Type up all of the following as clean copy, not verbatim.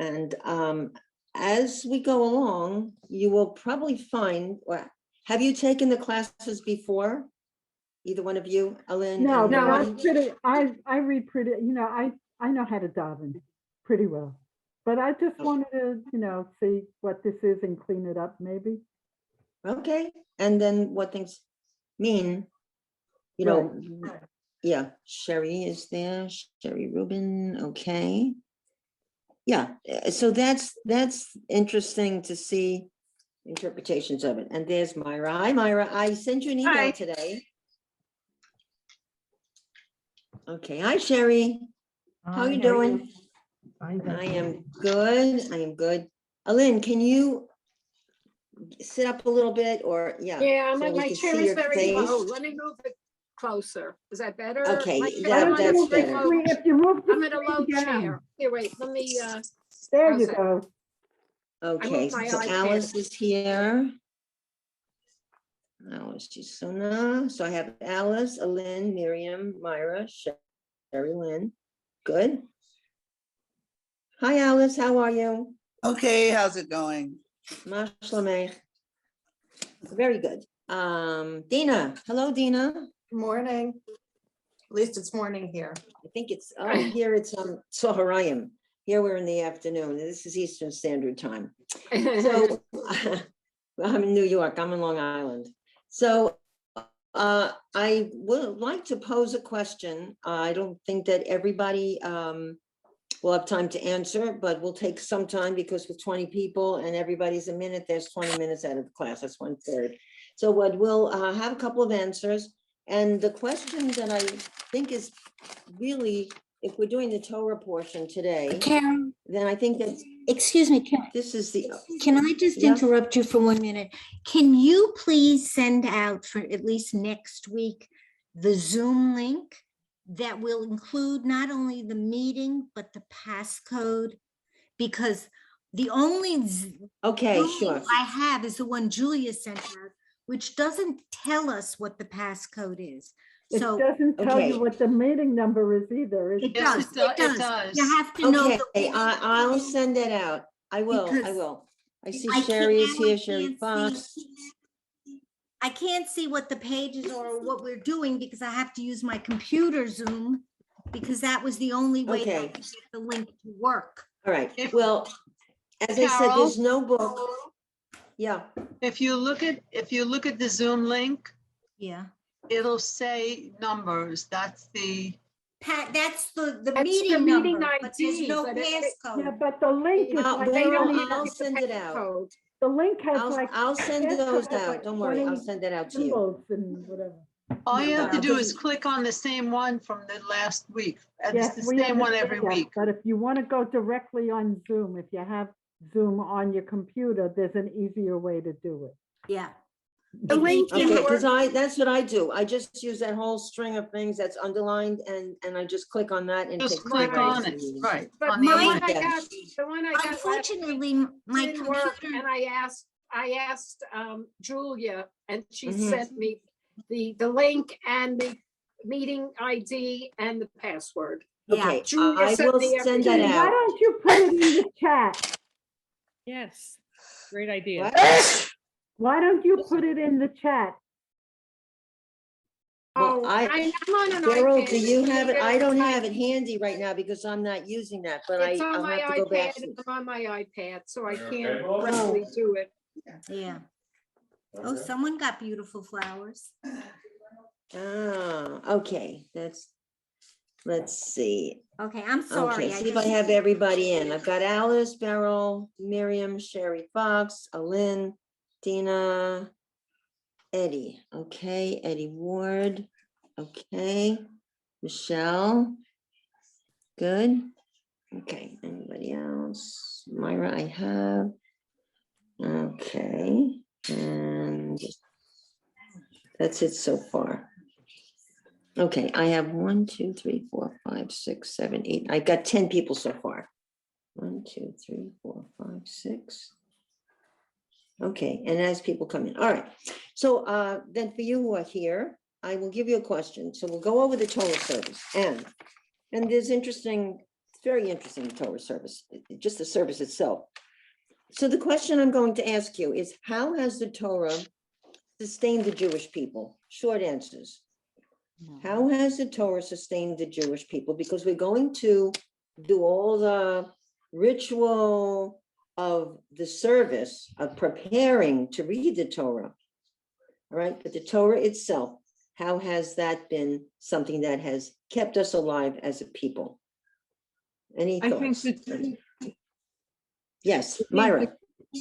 And as we go along, you will probably find, well, have you taken the classes before? Either one of you, Ellen? No, and but Mary? I read pretty, I know how to daven pretty well. But I just wanted to, see what this is and clean it up maybe. Okay, and then what things mean, Right. yeah, Sherry is there, Sherry Rubin, okay. Yeah, so that's interesting to see interpretations of it. And there's Myra. Hi, Myra. I sent you an email today. Okay, hi, Sherry. How are you doing? I am good. I am good. Alin, can you sit up a little bit, or Yeah, so we my can chair see is your very face? low. Let me move it closer. Is that better? Okay, My chair- that's very better. low. If you move I'm in a the low screen down. chair. Here, wait, let me, There how's you that? go. Okay, my so iPad. Alice is here. Alice Gisona. So I have Alice, Alin, Miriam, Myra, Sherry Lynn. Good. Hi, Alice. How are you? Okay, how's it going? Ma shlamech. Very good. Dina. Hello, Dina. Morning. At least it's morning here. I think it's here. It's Tzoharayim. Here we're in the afternoon. This is Eastern Standard Time. So I'm in New York. I'm in Long Island. So I would like to pose a question. I don't think that everybody will have time to answer, but we'll take some time because with 20 people and everybody's a minute, there's 20 minutes out of the class. That's 1/3. So what we'll have a couple of answers. And the question that I think is really, if we're doing the Torah portion today, Karen, then I think that excuse me, Karen, this is the, can I just Yeah. interrupt you for 1 minute? Can you please send out for at least next week the Zoom link that will include not only the meeting, but the passcode? Because the only okay, Zoom sure. link I have is the one Julia sent out, which doesn't tell us what the passcode is. It So doesn't tell okay. you what the meeting number is either. it Yes, does, it does. You have to know. Okay, I'll send it out. I will. Because I see I Sherry is can't- here, I Sherry can't Fox. I can't see what the pages are or what we're doing because I have to use my computer Zoom because that was the only way that I Okay. could get the link to work. All right, If- well, as I said, Carol? there's no book. Yeah, If you look at the Zoom link, Yeah. it'll say numbers. That's the, Pat, that's the That's the meeting meeting number, but there's ID, no but Yeah, passcode. but the link is I'll- like, They don't I'll need to get the send it out. passcode. the link has like. I'll send passcode those has out. like Don't worry, I'll 20 send that out to you. symbols and whatever. all you have to Yeah. do is click on the same one from the last week. It's Yes, the we same one every understand that, week. but if you want to go directly on Zoom, if you have Zoom on your computer, there's an easier way to do it. Yeah. The link Okay, is because that's what I do. I just use that whole string of things that's underlined and I just click on that and. Just takes me click right on to it, the meeting. right. But on the the one link. I Yeah. got, the one I got last week Unfortunately, my didn't work, computer, and I asked Julia, and she Mhm. sent me the link and the meeting ID and the password. yeah. Okay, Julia I sent will me send that everything. Why out. don't you put it in the chat? Yes, great idea. What? Why don't you put it in the chat? Well, Oh, I- I'm on an Daryl, iPad. do you Let me have it? get I don't on have it handy right now because I'm not using that, but It's on I'll my have to go back. iPad, I'm on my iPad, so I Okay. can't directly do it. Yeah. Oh, someone got beautiful flowers. Okay, let's see. Okay, I'm sorry. Okay, see if I have everybody in. I've got Alice, Beryl, Miriam, Sherry Fox, Alin, Dina, Eddie. Okay, Eddie Ward. Okay, Michelle. Good. Okay, anybody else? Myra, I have. Okay, and that's it so far. Okay, I have 1, 2, 3, 4, 5, 6, 7, 8. I got 10 people so far. 1, 2, 3, 4, 5, 6. Okay, and as people come in, all right. So then for you who are here, I will give you a question. So we'll go over the Torah service and there's interesting very interesting, the Torah service, just the service itself. So the question I'm going to ask you is, how has the Torah sustained the Jewish people? Short answers. How has the Torah sustained the Jewish people? Because we're going to do all the ritual of the service of preparing to read the Torah. All right, but the Torah itself, how has that been something that has kept us alive as a people? Any I think thoughts? that Yes, Myra.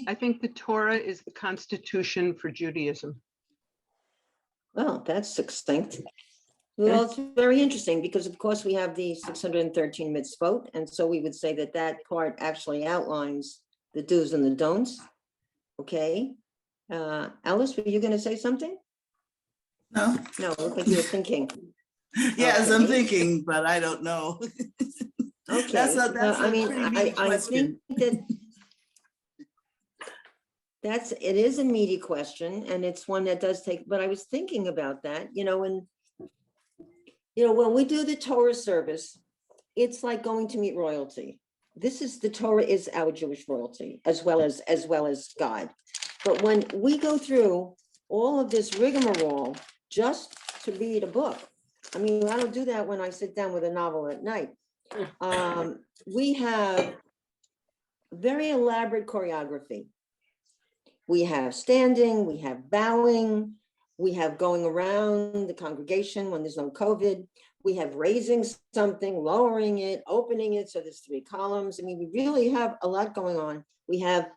I think the Torah is the constitution for Judaism. Well, that's succinct. Well, it's very interesting because of course we have the 613 mitzvot. And so we would say that that part actually outlines the do's and the don'ts. Okay. Alice, were you going to say something? No, No, it looked like you were thinking. yes, I'm Okay. thinking, but I don't know. Okay. That's a Well, I mean, pretty meaty I think question. that it is a meaty question and it's one that does take, but I was thinking about that, when we do the Torah service, it's like going to meet royalty. The Torah is our Jewish royalty as well as God. But when we go through all of this rigmarole just to read a book, I mean, I don't do that when I sit down with a novel at night. We have very elaborate choreography. We have standing, we have bowing, we have going around the congregation when there's no COVID. We have raising something, lowering it, opening it. So there's 3 columns. I mean, we really have a lot going on. We have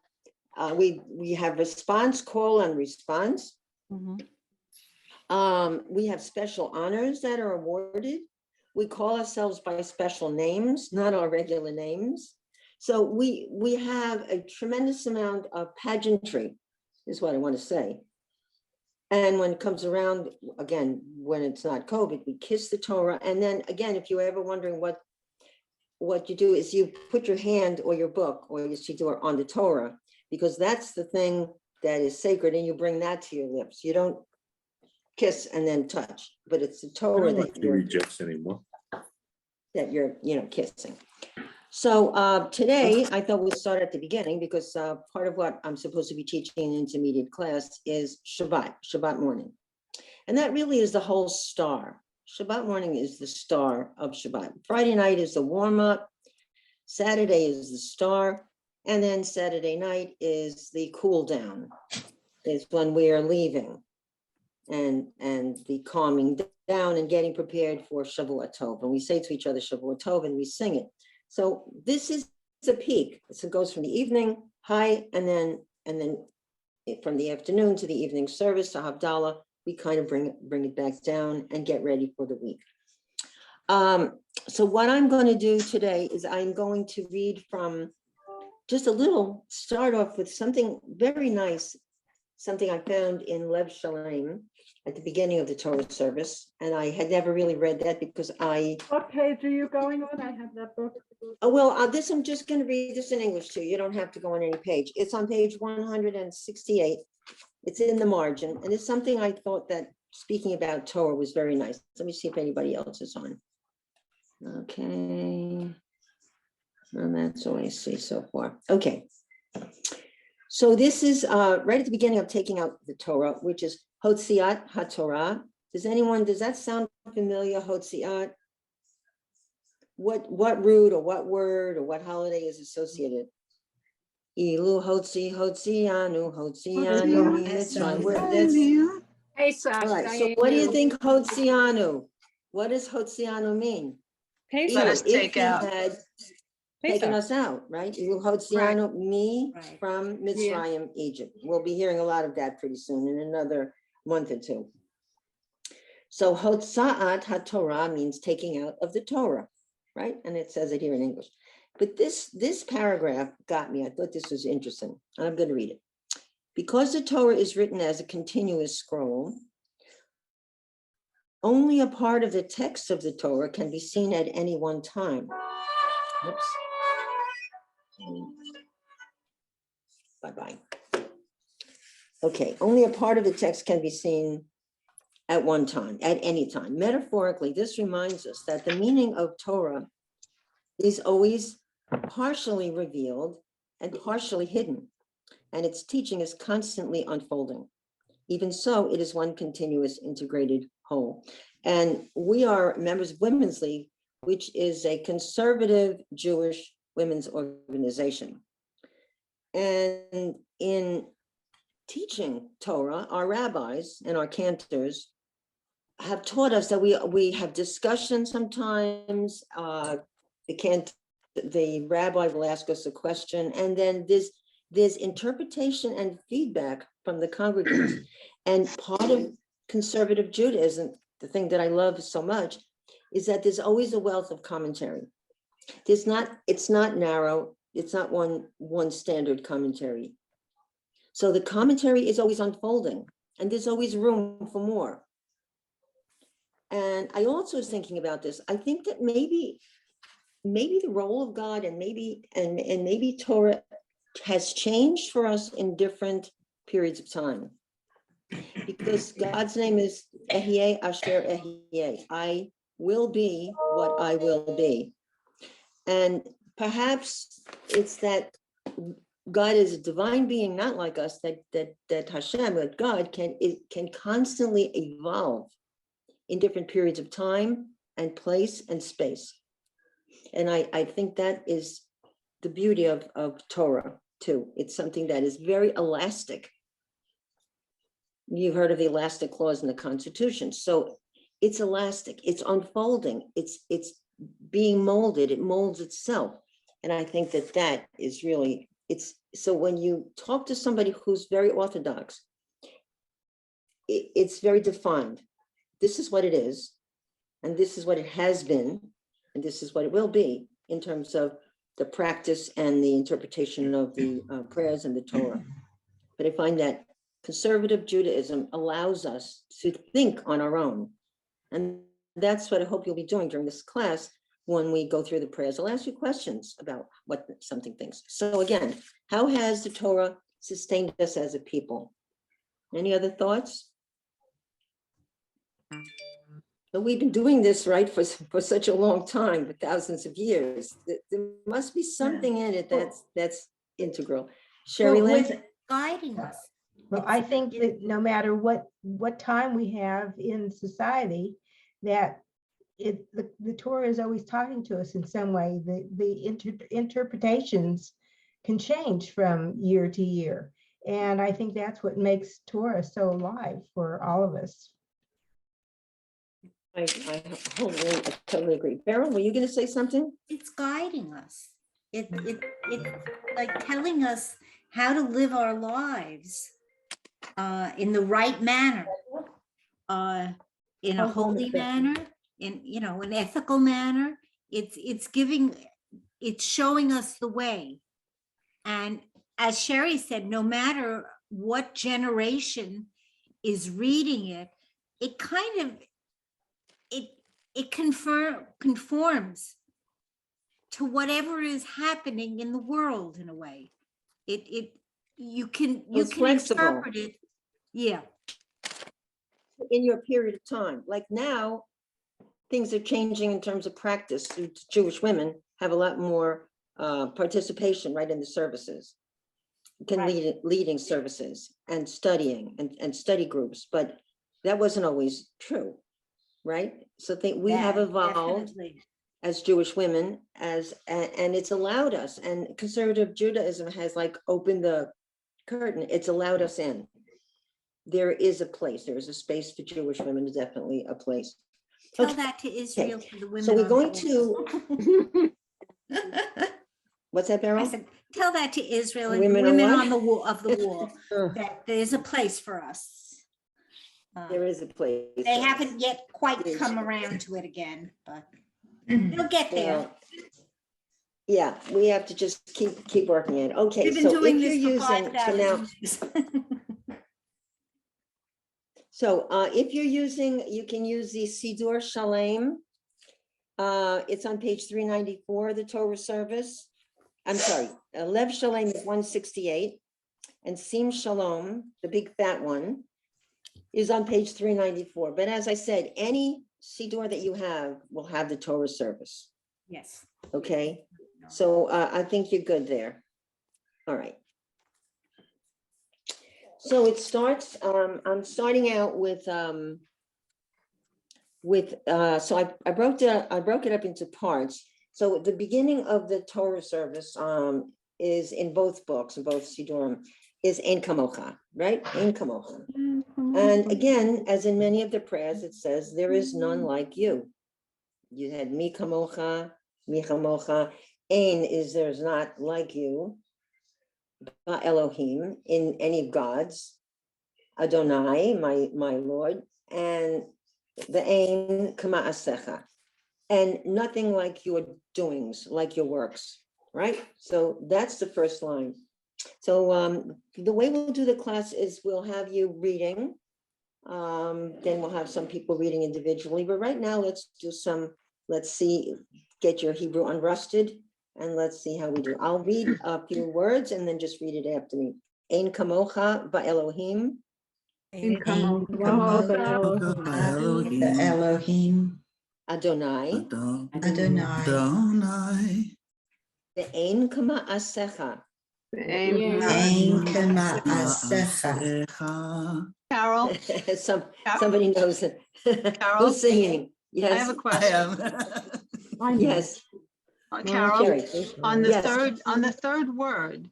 response, call, and response. We have special honors that are awarded. We call ourselves by special names, not our regular names. So we have a tremendous amount of pageantry, is what I want to say. And when it comes around, again, when it's not COVID, we kiss the Torah. And then again, if you're ever wondering what you do is you put your hand or your book or your siddur on the Torah, because that's the thing that is sacred, and you bring that to your lips. You don't kiss and then touch, but it's the I Torah don't like that to rejects anymore. you're kissing. So today I thought we'll start at the beginning because part of what I'm supposed to be teaching in intermediate class is Shabbat morning. And that really is the whole star. Shabbat morning is the star of Shabbat. Friday night is the warm up. Saturday is the star. And then Saturday night is the cool down. It's when we are leaving and the calming down and getting prepared for Shavuot Tov. And we say to each other Shavuot Tov and we sing it. So this is a peak. So it goes from the evening high and then from the afternoon to the evening service to Havdalah, we kind of bring it back down and get ready for the week. So what I'm going to do today is I'm going to read from just start off with something very nice, something I found in Lev Shalem at the beginning of the Torah service. And I had never really read that because What page are you going on? I have that book. I'm just going to read this in English too. You don't have to go on any page. It's on page 168. It's in the margin. And it's something I thought that speaking about Torah was very nice. Let me see if anybody else is on. Okay. And that's all I see so far. Okay. So this is right at the beginning of taking out the Torah, which is Hotziat HaTorah. Does that sound familiar, Hotziat? What root or what word or what holiday is associated? Ilu Hotzianu Mitzrayim. Pesach. All right, so what do you think Hotzianu? What does Hotzianu mean? Let us Pesach. If take he out. had taken us out, right? Ilu Hotzianu me Right. from Mitzrayim, Egypt. We'll be hearing a lot of that pretty soon in another month or two. So Hotzaat HaTorah means taking out of the Torah, right? And it says it here in English. But this paragraph got me. I thought this was interesting, and I'm going to read it. Because the Torah is written as a continuous scroll, only a part of the text of the Torah can be seen at any one time. Oops. Bye-bye. Okay, only a part of the text can be seen at one time, at any time. Metaphorically, this reminds us that the meaning of Torah is always partially revealed and partially hidden, and its teaching is constantly unfolding. Even so, it is one continuous integrated whole. And we are members of Women's League, which is a conservative Jewish women's organization. And in teaching Torah, our rabbis and our cantors have taught us that we have discussion sometimes. The rabbi will ask us a question, and then there's interpretation and feedback from the congregants. And part of conservative Judaism, the thing that I love so much, is that there's always a wealth of commentary. It's not narrow, it's not one standard commentary. So the commentary is always unfolding, and there's always room for more. And I also was thinking about this. I think that maybe the role of God and maybe Torah has changed for us in different periods of time. Because God's name is Ehyeh Asher Ehyeh. I will be what I will be. And perhaps it's that God is a divine being, not like us, that Hashem, that God can constantly evolve in different periods of time and place and space. And I think that is the beauty of Torah too. It's something that is very elastic. You've heard of the elastic clause in the Constitution. So it's elastic, it's unfolding, it's being molded, it molds itself. And I think that is really, so when you talk to somebody who's very orthodox, it's very defined. This is what it is, and this is what it has been, and this is what it will be in terms of the practice and the interpretation of the prayers and the Torah. But I find that conservative Judaism allows us to think on our own. And that's what I hope you'll be doing during this class when we go through the prayers. I'll ask you questions about what something thinks. So again, how has the Torah sustained us as a people? Any other thoughts? But we've been doing this, right, for such a long time, for thousands of years. There must be something in it that's integral. Sherry Well, Lynn? with guiding us. Well, I think that no matter what time we have in society, that the Torah is always talking to us in some way. The interpretations can change from year to year. And I think that's what makes Torah so alive for all of us. I totally agree. Beryl, were you going to say something? It's guiding us. It's like telling us how to live our lives in the right manner, in a holy manner, in an ethical manner. It's showing us the way. And as Sherry said, no matter what generation is reading it, it kind of it conforms to whatever is happening in the world in a way. You can interpret it. Yeah. In your period of time, like now, things are changing in terms of practice. Jewish women have a lot more participation right in the services, leading services and studying and study groups, but that wasn't always true, right? So we have evolved definitely as Jewish women, and it's allowed us, and conservative Judaism has like opened the curtain. It's allowed us in. There is a place, there is a space for Jewish women, definitely a place. Tell that to Israel, to the women. So we're going to, what's that, Beryl? I said, tell that to Israel and Women women on on the wall that there's a place for us. There is a place. They haven't yet quite come around to it again, but they'll get there. Yeah, we have to just keep working it. Okay, We've been so doing if you're this for using, 5,000 years. So if you're using, you can use the Sidur Shalem. It's on page 394 of the Torah Service. I'm sorry, Lev Shalem is 168, and Sim Shalom, the big fat one, is on page 394. But as I said, any Sidur that you have will have the Torah Service. Yes. Okay, so I think you're good there. All right. So it starts, I'm starting out with, so I broke it up into parts. So the beginning of the Torah service is in both books, in both Sidurim, is Ein Kamocha, right? Ein Kamocha. And again, as in many of the prayers, it says, there is none like you. You had mi kamocha, Ein is there's not like you. Ba Elohim, in any gods. Adonai, my Lord, and the Ein Kama Asecha. And nothing like your doings, like your works, right? So that's the first line. So the way we'll do the class is we'll have you reading. Then we'll have some people reading individually, but right now let's do let's see, get your Hebrew unrusted, and let's see how we do. I'll read a few words and then just read it after me. Ein kamocha ba Elohim. Ein kamocha Elohim. Adonai. Adonai. Ve'ein kama asecha. Ein kama asecha. Carol, Somebody knows it. Carol? Who's singing? I have Yes, a I question. am. yes. Carol, Carrie. on the Yes. third word,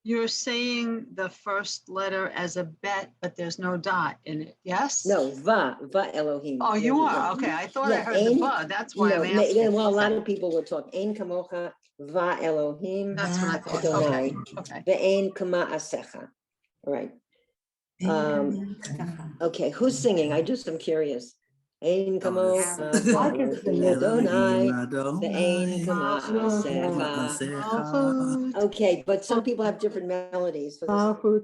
you're saying the first letter as a bet, but there's no dot in it, yes? No, va Elohim. Oh, you Yeah, are? Okay, I thought I Yeah, heard the Ein- ba, that's why No, I'm asking. well, a lot Okay, of people will talk. Ein kamocha va Elohim. that's what I thought, Adonai. okay. Ve'ein kama asecha. All right. Okay, who's singing? I just am curious. Ein kamocha I can sing it. Adonai. Ve'ein Adonai. kama asecha. Okay, but some people have different melodies. So this-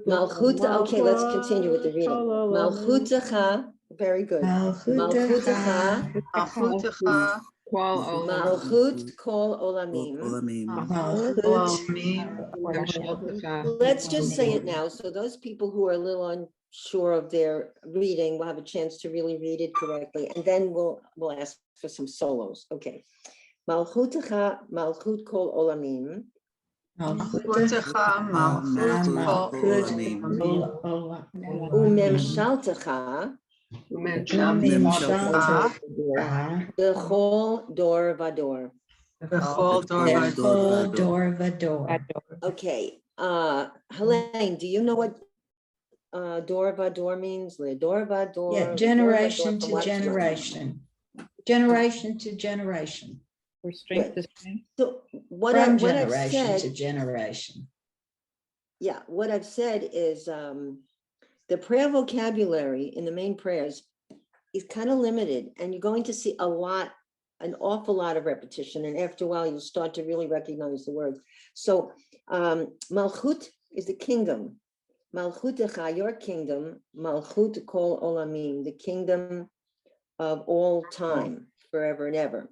Malchut, okay, let's continue with the reading. Malchutecha, very good. Malchutecha, Achutecha, Kol Olam, Malchut kol olamim. Yemshaltecha. Let's just say it now. So those people who are a little unsure of their reading will have a chance to really read it correctly. And then we'll ask for some solos. Okay. Malchutecha, Malchut kol olamim. Achutecha, Malchut, Kol Umemshaltecha, Yemshaltecha, bechol dor vador. Bechol Dor Vador. Okay, Helene, do you know what dor vador means? Dor vador. Yeah, dor generation vador, from to what- generation. Generation to generation. For strength to strength. So what From I've generation to said, generation. yeah, what I've said is the prayer vocabulary in the main prayers is kind of limited, and you're going to see an awful lot of repetition, and after a while you'll start to really recognize the words. So Malchut is the kingdom. Malchutecha, your kingdom. Malchut kol olamim, the kingdom of all time, forever and ever.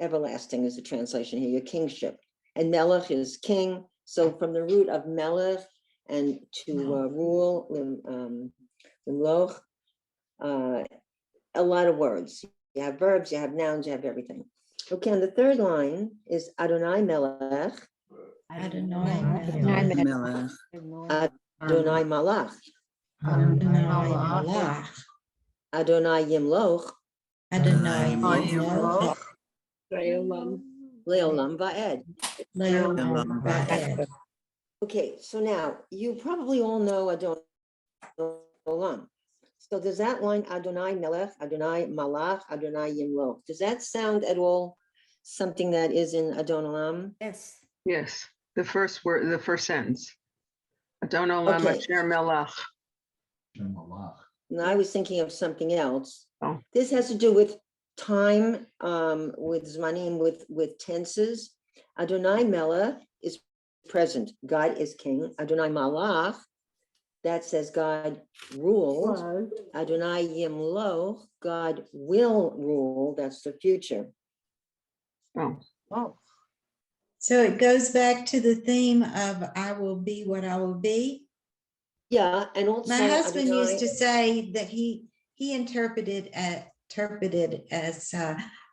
Everlasting is the translation here, your kingship. And Melech is king. So from the root of Melech and to rule, Limloch, a lot of words. You have verbs, you have nouns, you have everything. Okay, and the third line is Adonai Melech, Adonai Melech. Adonai Malach, Malach. Adonai Yimloch, Adonai Yimloch. Leolam Va'ed. Leolam Va'ed. Okay, so now you probably all know Adonai Olam. So does that line Adonai Melech, Adonai Malach, Adonai Yimloch, does that sound at all something that is in Adon Olam? Yes. Yes, the first word, the first sentence. Adon Olam Okay. Asher Melach. And I was thinking of something else. Oh. This has to do with time, with Zmanim, with tenses. Adonai Melech is present. God is king. Adonai Malach, that says God rules. Adonai Yimloch, God will rule. That's the future. Oh, So it goes back to the theme of I will be what I will be. Yeah, and also My husband Adonai- used to say that he interpreted as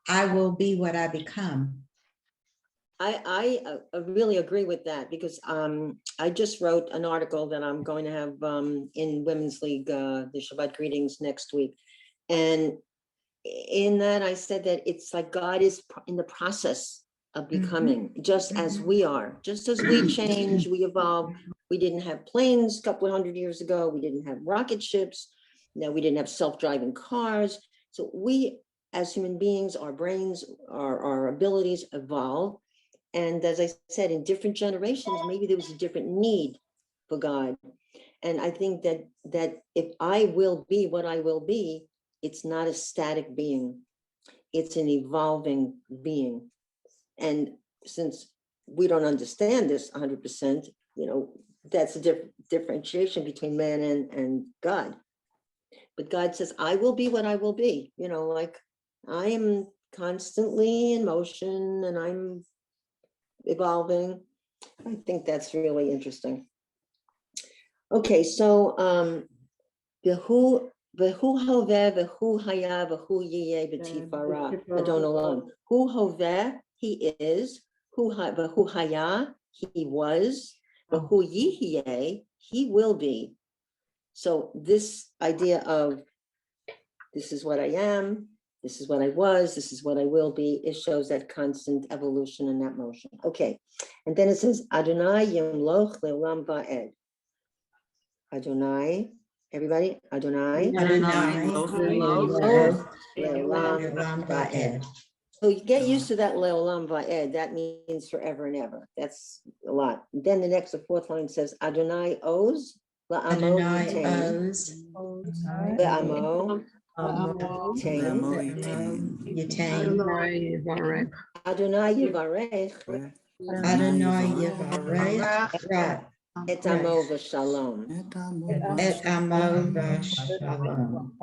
I will be what I become. I really agree with that because I just wrote an article that I'm going to have in Women's League, the Shabbat greetings next week. And in that I said that it's like God is in the process of becoming just as we are, just as we change, we evolve. We didn't have planes a couple of 100 years ago. We didn't have rocket ships. No, we didn't have self-driving cars. So we, as human beings, our brains, our abilities evolve. And as I said, in different generations, maybe there was a different need for God. And I think that if I will be what I will be, it's not a static being. It's an evolving being. And since we don't understand this 100%, that's a differentiation between man and God. But God says, I will be what I will be. Like I am constantly in motion and I'm evolving. I think that's really interesting. Okay, so V'hu hoveh v'hu haya v'hu yiyeh b'tifara Adon Olam. Hu hoveh, he is. V'hu haya, he was. V'hu yiyeh, he will be. So this idea of this is what I am, this is what I was, this is what I will be, it shows that constant evolution and that motion. Okay, and then it says Adonai yimloch le'olam va'ed. Adonai, everybody, Adonai. So you get used to that le'olam va'ed, that means forever and ever. That's a lot. Then the fourth line says Adonai oz la'amo yitain. Le'amo yitain. Adonai yivarech. Et amo v'shalom.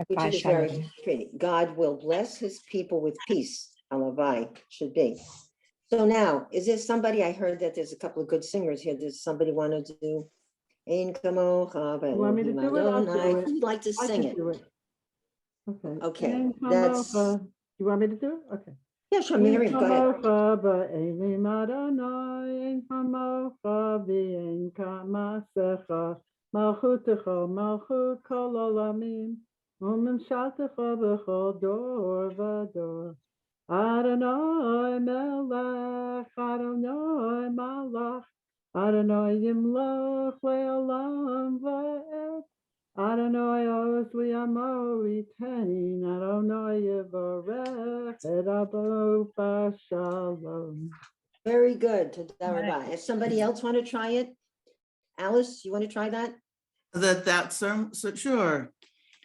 Which is very pretty. God will bless his people with peace. Alavai should be. So now, is there somebody, I heard that there's a couple of good singers here. Does somebody want to do Ein Kamocha? You want me to do it? I'll do it. Who'd like to I sing can it? do it. Okay. Okay, Ein that's, kamocha. You want me to do it? Okay. yeah, sure, Miriam, go ahead. kamocha ba'elim Adonai, ein kamocha v'ein kamasecha, malchutecha malchut kol olamim, u'memshaltecha b'chol dor v'dor. Adonai melech, Adonai malach, Adonai yimloch le'olam va'ed. Adonai oz li'amo yitain, Adonai yivarech et abo b'shalom. Very good. Toda rabah. If somebody else want to try it, Alice, you want to try that? That's so sure.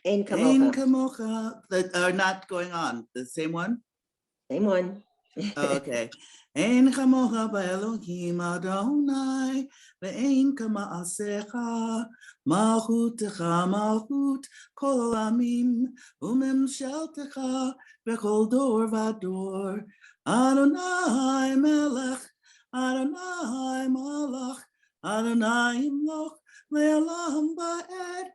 Ein Ein Kamocha. kamocha, that are not going on. The same one? Same one. Okay. Ein kamocha ba'elohim Adonai, ve'ein kama'asecha, malchutecha malchut kol olamim, u'memshaltecha b'chol dor v'dor. Adonai melech, Adonai malach, Adonai imloch le'olam va'ed.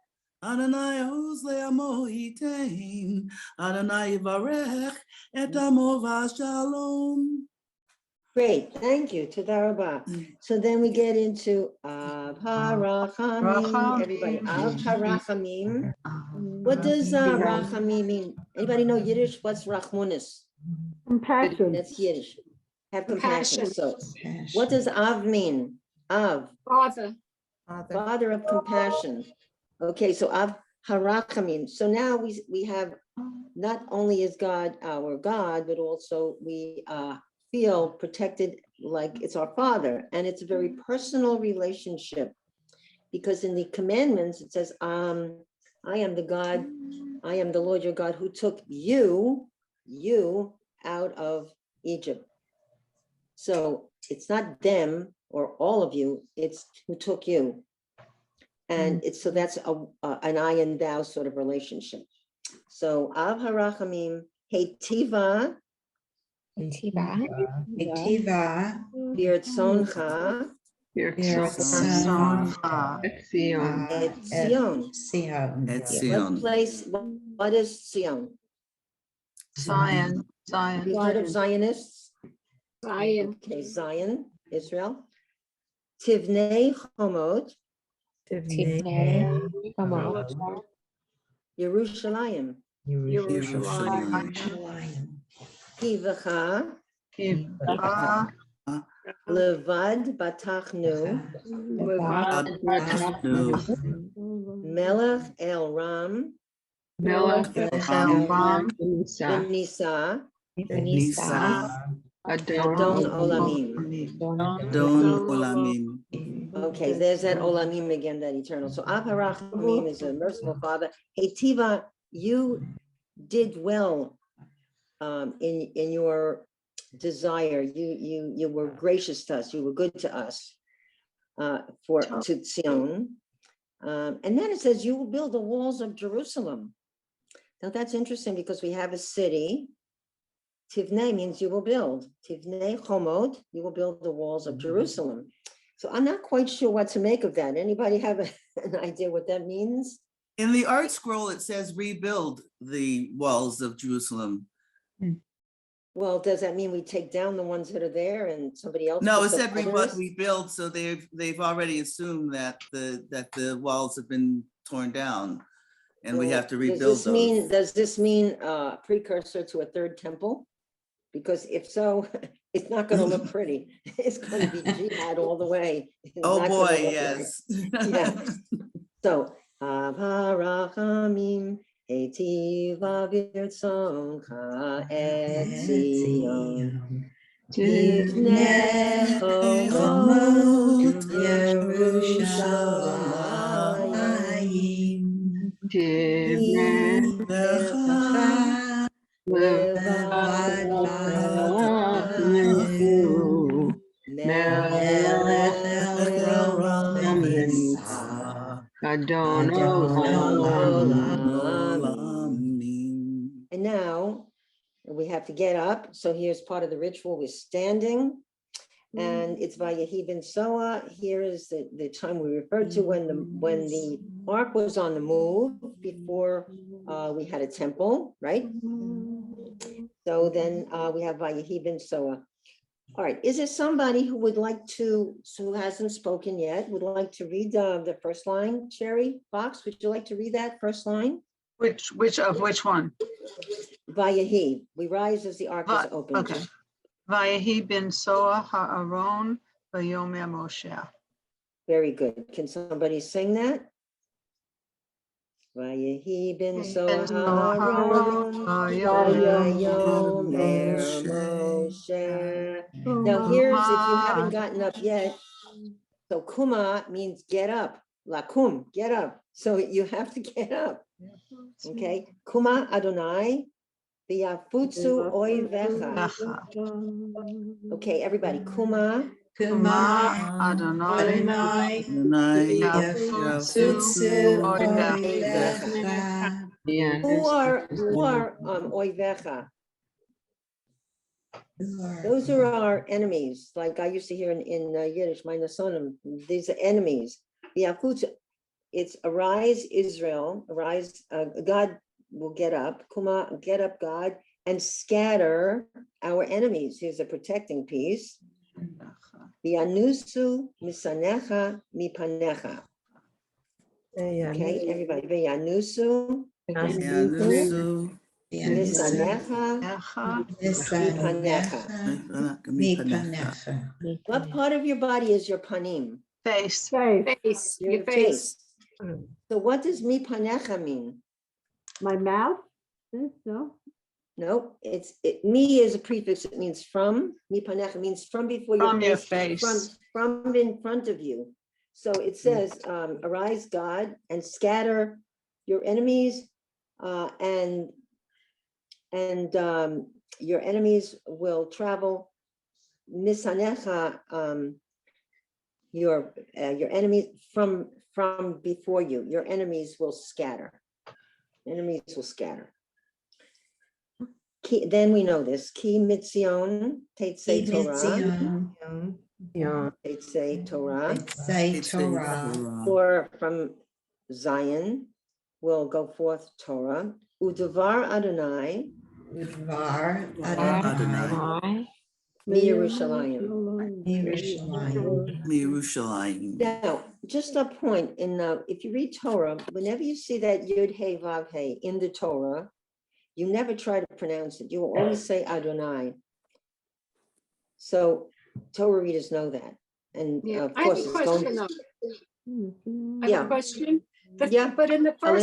Adonai oz le'amo yitain, Adonai yivarech et amo v'shalom. Great, thank you. Toda rabah. So then we get into Av HaRachamim. Everybody, Av HaRachamim. What does Rachamim mean? Anybody know Yiddish? What's Rachmunis? Compassion. That's Yiddish. Have compassion. Compassion. So what does Av mean? Av, Father. Father of compassion. Okay, so Av HaRachamim. So now we have, not only is God our God, but also we feel protected like it's our Father. And it's a very personal relationship because in the commandments, it says, I am the God, I am the Lord your God who took you out of Egypt. So it's not them or all of you, it's who took you. And it's, so that's an I and thou sort of relationship. So Av HaRachamim, Heitiva, B'Ratzoncha, Etzion. Et Zion. What place, what is Zion? Zion. Have you heard of Zionists? Zion. Okay, Zion, Israel. Tivnei Chomot, Yerushalayim. Yerushalayim. Kivacha, Kiva, Levad Batachnu, Melech El Ram, Melech El Ram, Benisa, Nisa, Adon Olamim. Don Olamim. Okay, there's that Olamim again, that eternal. So Avarachamim is a merciful Father. Hey, Tiva, you did well in your desire. You were gracious to us. You were good to us to Zion. And then it says you will build the walls of Jerusalem. Now that's interesting because we have a city. Tivnei means you will build. Tivnei Chomot, you will build the walls of Jerusalem. So I'm not quite sure what to make of that. Anybody have an idea what that means? In the art scroll, it says rebuild the walls of Jerusalem. Well, does that mean we take down the ones that are there and somebody else? No, it puts up said others? rebuild, so they've already assumed that the walls have been torn down, and we Well, have to rebuild those. Does this mean a precursor to a third temple? Because if so, it's not going to look pretty. It's going to be jihad all the way. It's Oh not gonna boy, look yes. right. Yeah. So, Avarachamim, Heitiv Avirtzoncha et Zion, Tivnei Chomot Yerushalayim, Kivecha Levad Batachnu, Melech El Ram Benisa, Adon Olamim. And now we have to get up. So here's part of the ritual. We're standing, and it's Vayehi ben Soa. Here is the time we referred to when the ark was on the move before we had a temple, right? So then we have Vayehi ben Soa. All right, is there somebody who would like to, who hasn't spoken yet, would like to read the first line? Sherry Fox, would you like to read that first line? which one? Vayehi, we rise as the ark is opened. Okay. Vayehi bin Soa ha'aron v'yomer Moshe. Very good. Can somebody sing that? Vayehi ben Soa ha'aron v'yomer Moshe. Now here's, if you haven't gotten up yet, so kuma means get up. Lakum, get up. So you have to get up. Okay. Kuma Adonai v'yafutzu oivecha. Okay, everybody. Kuma Adonai Yafutzu Oivecha. Who are oivecha? Those are our enemies. Like I used to hear in Yiddish, my nasonim, these are enemies. It's arise, Israel, arise, God will get up, Kuma, get up, God, and scatter our enemies. Here's a protecting piece. V'yanusu misanecha mipanecha. Okay, everybody. V'yanusu mipanecha. What part of your body is your panim? Face. Face, your face. So what does mipanecha mean? My mouth? No. No, me is a prefix. It means from. Mipanecha means from before From your face. face. From in front of you. So it says, arise, God, and scatter your enemies, and your enemies will travel. Misanecha, your enemies from before you. Your enemies will scatter. Enemies will scatter. Then we know this. Ki mitzion teitzei Torah. Teitzei Torah. For from Zion will go forth Torah. Udevar Adonai. Yerushalayim. Yerushalayim. Now, just a point if you read Torah, whenever you see that Yud Hey Vav Hey in the Torah, you never try to pronounce it. You will always say Adonai. So Torah readers know that. And Yeah, of I have course, a it's going question. to. I have Yeah. a question. Yeah, But in the Ellen?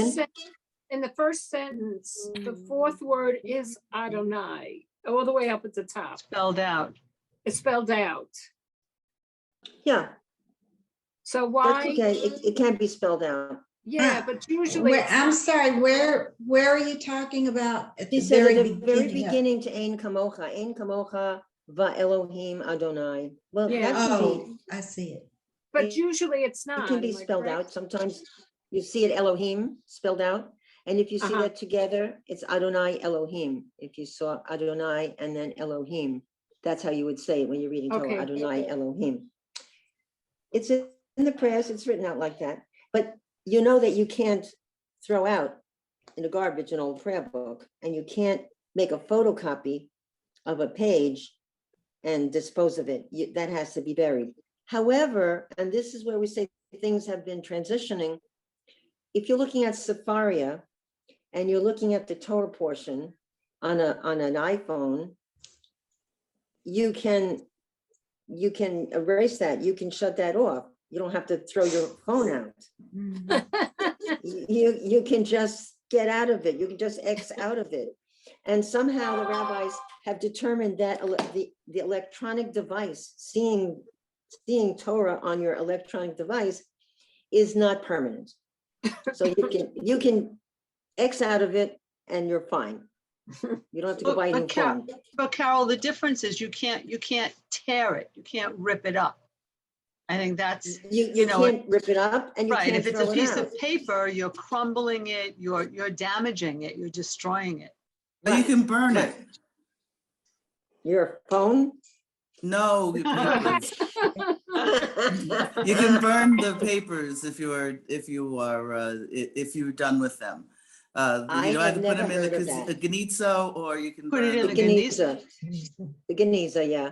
first sentence, the fourth word is Adonai, all the way up at the top. Spelled out. It's spelled out. Yeah, So that's why? okay. It can't be spelled out. Yeah, but usually it's I'm not. sorry, where are you talking about? At He the said very at the very beginning of- beginning to Ein Kamocha va Elohim Adonai. Well, Yeah. that can be, Oh, I see it. But usually it's it not. can be am I spelled correct? out. Sometimes you see it Elohim spelled out. And if you see Uh-huh. that together, it's Adonai Elohim. If you saw Adonai and then Elohim, that's how you would say it when you're reading Torah, Okay. Adonai Elohim. It's in the prayers, it's written out like that. But you know that you can't throw out in the garbage an old prayer book, and you can't make a photocopy of a page and dispose of it. That has to be buried. However, and this is where we say things have been transitioning. If you're looking at Safaria and you're looking at the Torah portion on an iPhone, you can erase that. You can shut that off. You don't have to throw your phone out. You can just get out of it. You can just X out of it. And somehow the rabbis have determined that the electronic device, seeing Torah on your electronic device, is not permanent. So you can X out of it and you're fine. You don't have to go buy it in phone. But Carol, the difference is you can't tear it. You can't rip it up. I think that's, You know, can't rip it up and you right. can't If it's throw a it piece out. of paper, you're crumbling it, you're damaging it, you're destroying it. But you can burn it. Your phone? No, the papers. You can burn the papers if you're done with them. I You have either put never them in heard of a that. ganizo or you can Put it burn in The them. the Geniza. The Geniza, yeah.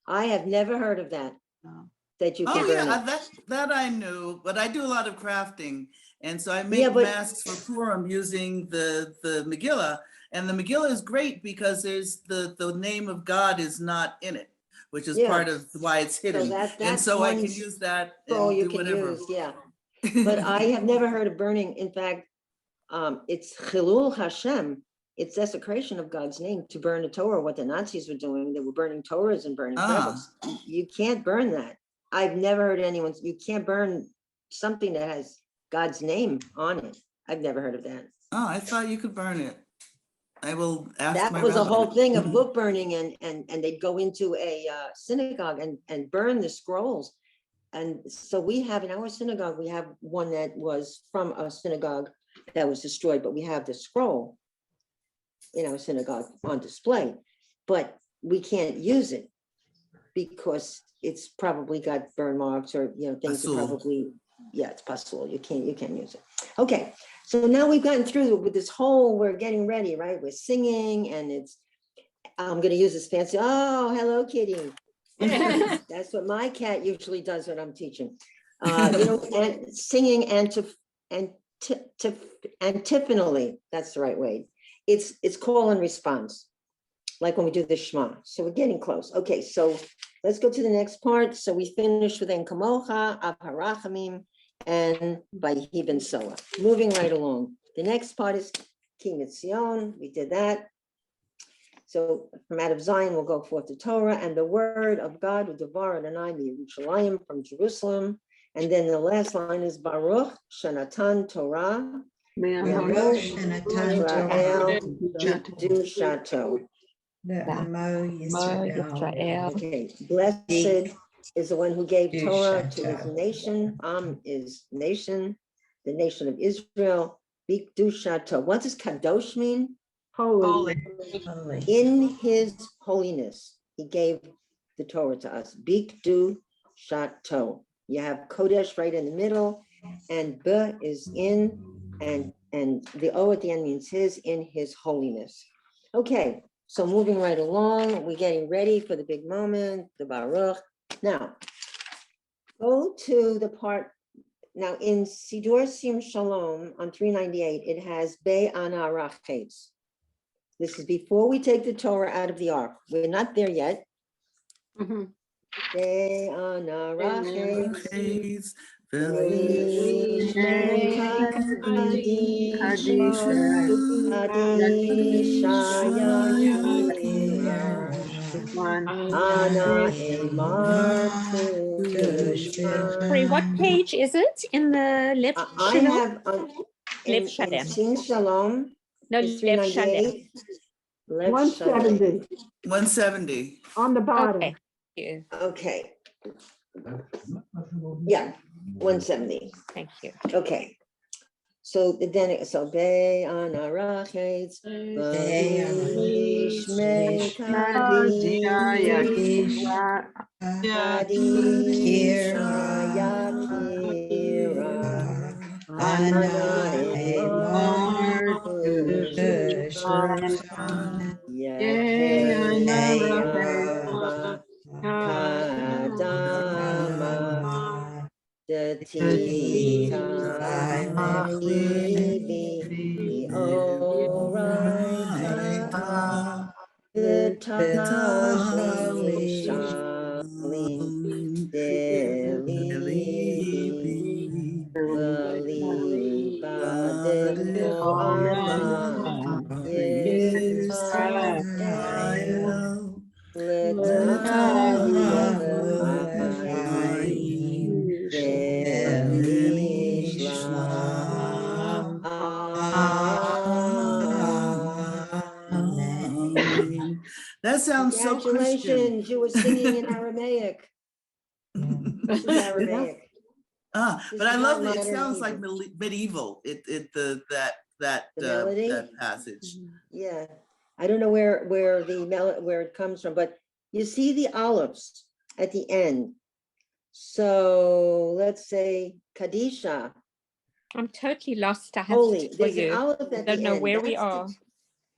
I have never heard of that. No. That you Oh can burn yeah, it. that I knew, but I do a lot of crafting, and so I make Yeah, but- masks for Purim using the Megillah, and the Megillah is great because there's the name of God is not in it, which is Yeah. part of why it's hidden, that's and so I one can use that scroll and you do can whatever. use, yeah. But I have never heard of burning. In fact, it's Chilul Hashem. It's desecration of God's name to burn the Torah. What the Nazis were doing, they were burning Torahs and burning prayer books. You can't burn that. I've never heard you can't burn something that has God's name on it. I've never heard of that. Oh, I thought you could burn it. I will ask That my was a rabbi. whole thing of book burning, and they'd go into a synagogue and burn the scrolls. And so we have in our synagogue, we have one that was from a synagogue that was destroyed, but we have the scroll in our synagogue on display, but we can't use it because it's probably got burn marks or, things are Pasul. probably, yeah, it's possible. You can't use it. Okay. So now we've gotten through with this whole, we're getting ready, right? We're singing and I'm going to use this fancy, oh, hello, kitty. That's what my cat usually does when I'm teaching. And singing antiphonally, that's the right way. It's call and response, like when we do the Shema. So we're getting close. Okay, so let's go to the next part. So we finished with En Kamocha, Av Harachamim, and Vayhi Ben Soa. Moving right along. The next part is Ki Mitzion. We did that. So from out of Zion, we'll go forth to Torah, and the word of God, Udavar Adonai Yerushalayim, from Jerusalem. And then the last line is Baruch Shanatan Torah. Baruch Shanatan Torah. Kedushato. Amo Yisrael. Okay, blessed is the one who gave Torah to his nation. Is nation, the nation of Israel. Bikdushato. What does kadosh mean? Holy. Holy. In his holiness, he gave the Torah to us. Bikdushato. You have kodesh right in the middle, and B is in, and the O at the end means his, in his holiness. Okay, So moving right along, we're getting ready for the big moment, the Baruch. Now, go to the part, now in Sidur Sim Shalom on 398, it has Be'ana Rachetz. This is before we take the Torah out of the ark. We're not there yet. Mhm. Be'ana Rachetz. Praise Kadisha, Yakira, Ana Emar Sorry, what page is it in the Lev I Shalom? have in Shalem. Sing Shalom, No, it's Lev Shalem. 398. Lev Shalom. 170 170. on the bottom. Okay. Thank you. Okay. Yeah, 170. Thank you. Okay. So then, so Be'ana Rachetz, V'Ishmei Kadisha Yakira, Ana Emar Yeheava Kadama Datita Libi Oraita V'Tali Shalim Delibi V'Liba Decho Ama Yisrael L'Tahayim V'Lishlam Amen. That sounds so Christian. Congratulations, you were singing in Aramaic. This is Aramaic. But I love it. It sounds like medieval. That passage. Yeah, I don't know where it comes from, but you see the olives at the end. So let's say Kadisha, I'm totally lost. I have holy. to tell There's an you. olive I at the don't know end. where we That's are.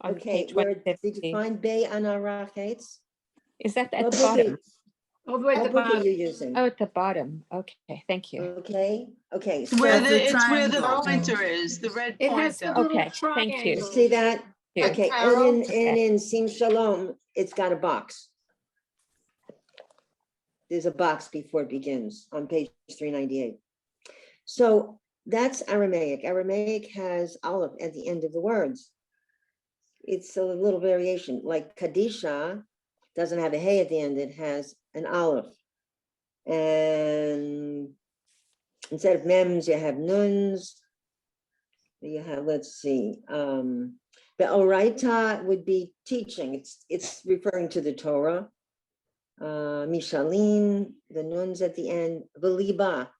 On okay, page where did 170. you find Be'ana Rachetz? Is that at What the book bottom? All the way at the What book are bottom. you using? Oh, at the bottom. Okay, thank you. Okay, It's where the triangle. pointer is, the red It has the pointer. little Okay, thank you. you triangle. see that? Yeah. Okay, Arrow. and in Sim Shalom, it's got a box. There's a box before it begins on page 398. So that's Aramaic. Aramaic has aleph at the end of the words. It's a little variation, like Kadisha doesn't have a hey at the end, it has an aleph. And instead of mems, you have nuns. You have, let's see, the oraita would be teaching. It's referring to the Torah. Mishalin, the nuns at the end. V'liba,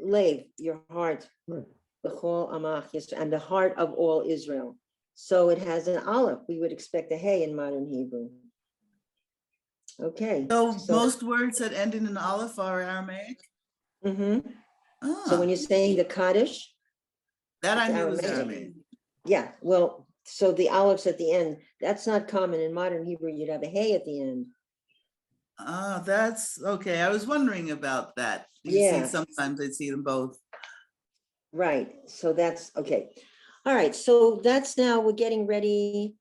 lev, your heart. B'chol amach Yisrael, and the heart of all Israel. So it has an aleph. We would expect a hey in modern Hebrew. Okay. So most words that end in an aleph are Aramaic? So when you're saying the Kaddish, that I it's knew was Aramaic. Yeah, well, so the olives at the end, that's not common in modern Hebrew. You'd have a hey at the end. That's okay. I was wondering about that. You Yeah. see, sometimes I see them both. Right, so that's okay. All right, so that's now we're getting ready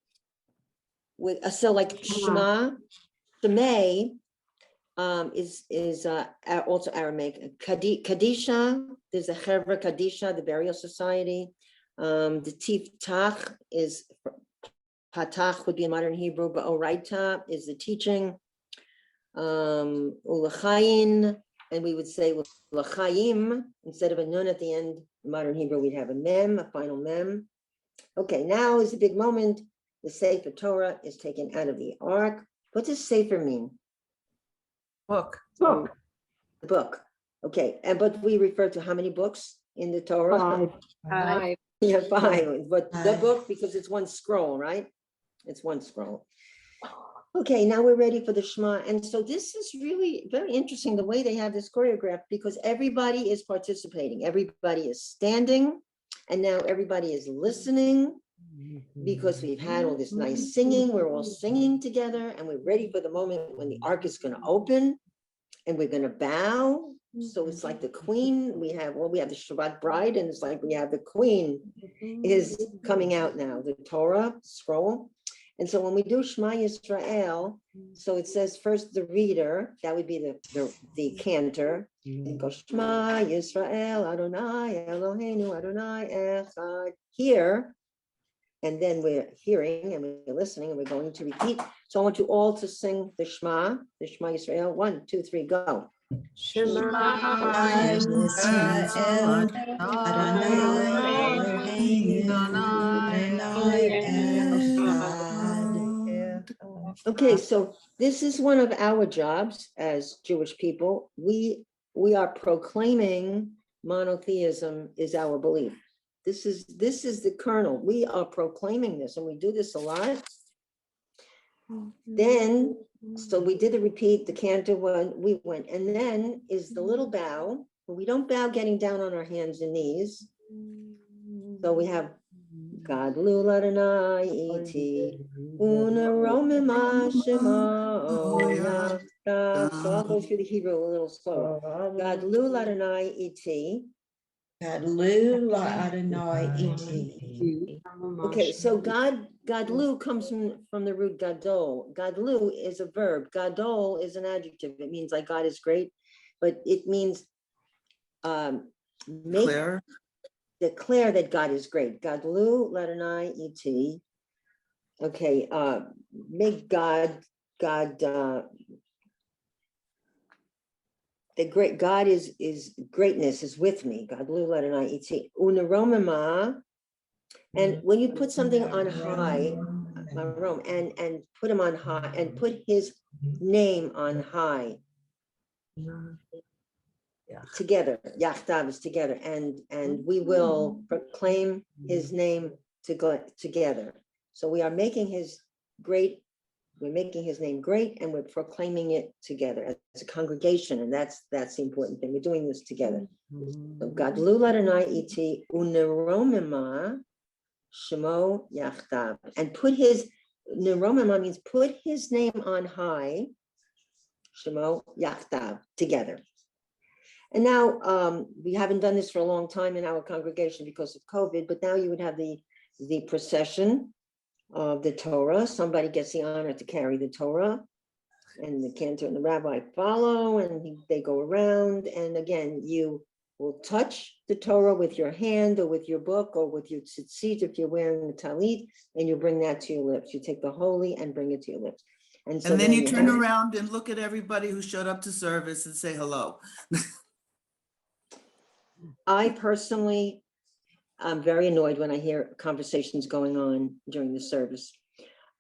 with so like Shema, Shemay is also Aramaic. Kadisha, there's a Chevra Kadisha, the burial society. The Tiftach is Patach would be in modern Hebrew, but Oraita is the teaching. Ulachayin, and we would say Lachayim instead of a nun at the end. In modern Hebrew, we'd have a mem, a final mem. Okay, now is the big moment. The Sefer Torah is taken out of the ark. What does Sefer mean? Book. Book. The book. Okay, but we refer to how many books in the Torah? 5. Yeah, 5. But the 5. book, because it's one scroll, right? It's one scroll. Okay, now we're ready for the Shema. And so this is really very interesting, the way they have this choreographed, because everybody is participating. Everybody is standing, and now everybody is listening. because we've had all this nice singing. We're all singing together and we're ready for the moment when the ark is going to open and we're going to bow. So it's like the queen, we have the Shabbat bride, and it's like we have the queen is coming out now, the Torah scroll. And so when we do Shema Yisrael, so it says first the reader, that would be the cantor. And go Shema Yisrael Adonai Eloheinu Adonai Echad, here. And then we're hearing and we're listening and we're going to repeat. So I want you all to sing the Shema Yisrael. 1, 2, 3, go. Shema Yisrael, Adonai Eloheinu, Adonai Echad. Okay, so this is one of our jobs as Jewish people. We are proclaiming monotheism is our belief. This is the kernel. We are proclaiming this, and we do this a lot. Then, so we did the repeat, the cantor one, we went, and then is the little bow, but we don't bow getting down on our hands and knees. So we have Gadlu Ladonai iti unaromim Shema Yachdav. So I'll go through the Hebrew a little slower. Gadlu Ladonai iti. Gadlu Adonai iti. Okay, so Gadlu comes from the root gadol. Gadlu is a verb. Gadol is an adjective. It means like God is great, but it means declare that God is great. Gadlu Ladonai iti. Okay, make God the great God is greatness is with me. Gadlu Ladonai iti unaromima. And when you put something on high, and put him on high, and put his name on high, together, Yachdav is together, and we will proclaim his name together. So we are making his name great, and we're proclaiming it together as a congregation, and that's the important thing. We're doing this together. So Gadlu Ladonai iti uneromima Shemo Yachdav, and put his Neromima means put his name on high. Shemo Yachdav, together. And now we haven't done this for a long time in our congregation because of COVID, but now you would have the procession of the Torah. Somebody gets the honor to carry the Torah, and the cantor and the rabbi follow, and they go around. And again, you will touch the Torah with your hand or with your book or with your tzitzit if you're wearing the talit, and you bring that to your lips. You take the holy and bring it to your lips. And then you turn around and look at everybody who showed up to service and say hello. I personally, I'm very annoyed when I hear conversations going on during the service,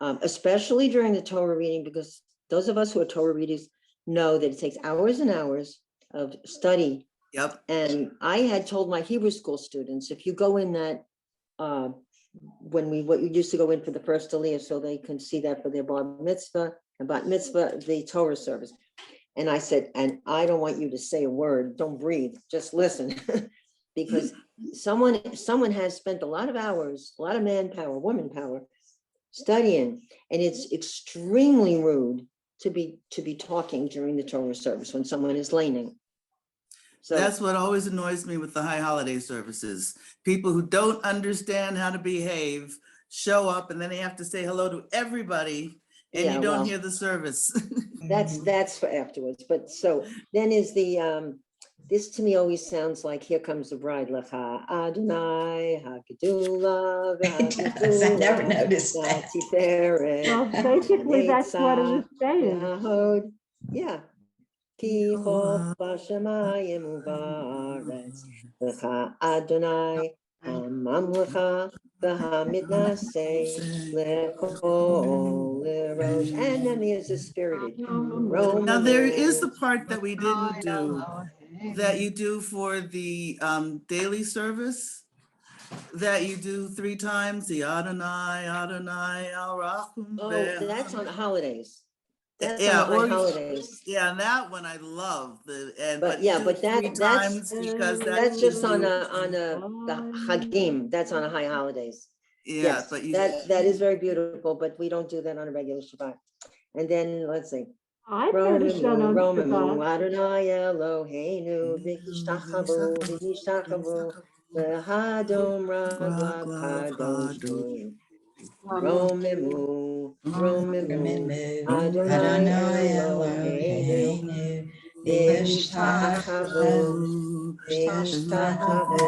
especially during the Torah reading, because those of us who are Torah readers know that it takes hours and hours of study. Yep. And I had told my Hebrew school students, if you go in that, what you used to go in for the first aliyah, so they can see that for their bar mitzvah and bat mitzvah, the Torah service. And I said, and I don't want you to say a word, don't breathe, just listen. Because someone has spent a lot of hours, a lot of manpower, woman power, studying, and it's extremely rude to be talking during the Torah service when someone is laning. So that's what always annoys me with the high holiday services. People who don't understand how to behave show up, and then they have to say hello to everybody, and you don't hear the service. That's for afterwards. But so then is the this to me always sounds like here comes the bride. Lecha Adonai Hagedula. I never noticed that. Well, basically, that's what it was saying. Yeah. Ki chol b'shamayim u'ba'aretz lecha Adonai Mamlecha v'hamidnaseh lechol l'rosh. And then there's a spirited. Now there is the part that we didn't do, that you do for the daily service, that you do 3 times, the Adonai, Adonai, Al Rachum. Oh, that's on the holidays. That's yeah, on the holidays. Yeah, and that one I love. But that's because just on the Chagim. That's on the high holidays. Yeah, Yes, but you, that is very beautiful, but we don't do that on a regular Shabbat. And then, let's see. I've heard it done on Romamu, Shabbat. Adonai Eloheinu, v'ishtachavu, v'nishtachavu, v'hadom ragla kadosh. Romamu, Romamu, Adonai Eloheinu, v'ishtachavu, v'nishtachavu,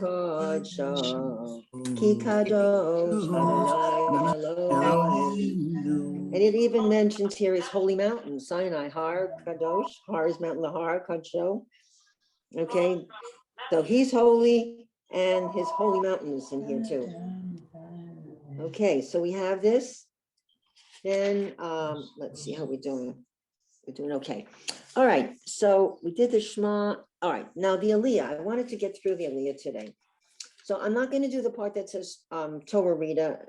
v'hakodsho, ki kadosh Adonai Eloheinu. And it even mentions here his holy mountain, Sinai, Har Kadosh, Har is mountain, Har Kadsho. Okay, so he's holy and his holy mountain is in here too. Okay, so we have this. Then let's see how we're doing. We're doing okay. All right, so we did the Shema. All right, now the Aliyah. I wanted to get through the Aliyah today. So I'm not going to do the part that says Torah Rita,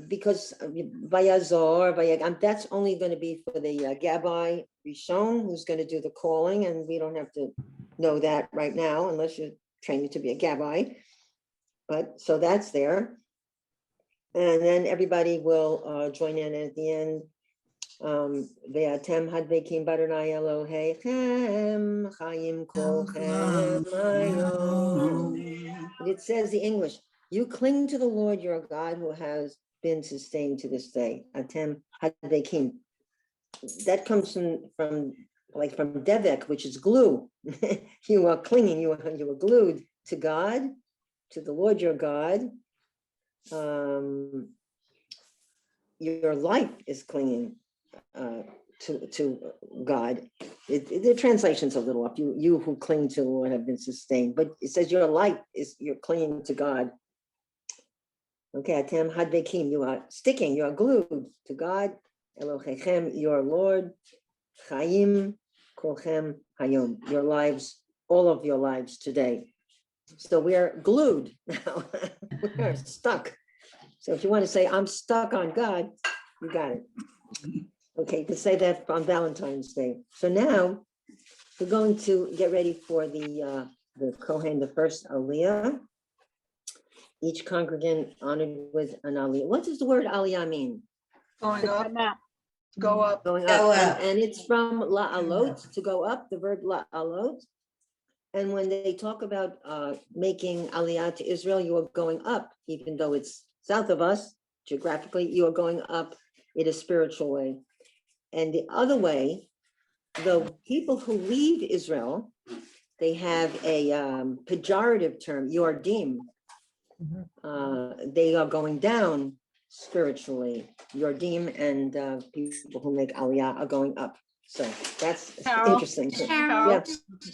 because Vayazor, that's only going to be for the Gabbai Rishon, who's going to do the calling, and we don't have to know that right now unless you're training to be a Gabbai. But so that's there, and then everybody will join in at the end. Ve'atem hadvekim b'Adonai Elohechem chayim kolchem hayom. It says the English. You cling to the Lord your God who has been sustained to this day. Atem hadvekim. That comes from devek, which is glue. You are clinging. You are glued to God, to the Lord your God. Your life is clinging to God. The translation's a little up. You who cling to the Lord have been sustained, but it says your life is you're clinging to God. Okay, Atem hadvekim, you are sticking, you are glued to God. Elohechem, your Lord. Chaim kolchem hayom, your lives, all of your lives today. So we're glued now. We're stuck. So if you want to say, I'm stuck on God, you got it. Okay, you can say that on Valentine's Day. So now we're going to get ready for the Kohen, the first Aliyah. Each congregant honored with an Aliyah. What does the word Aliyah mean? Going up, go up. Going Go up. up. And it's from la'alot, to go up, the verb la'alot. And when they talk about making Aliyah to Israel, you are going up, even though it's south of us, geographically, you are going up in a spiritual way. And the other way, the people who leave Israel, they have a pejorative term, yordim. They are going down spiritually. Yordim and people who make Aliyah are going up. So that's Carol? interesting. Carol, Yeah.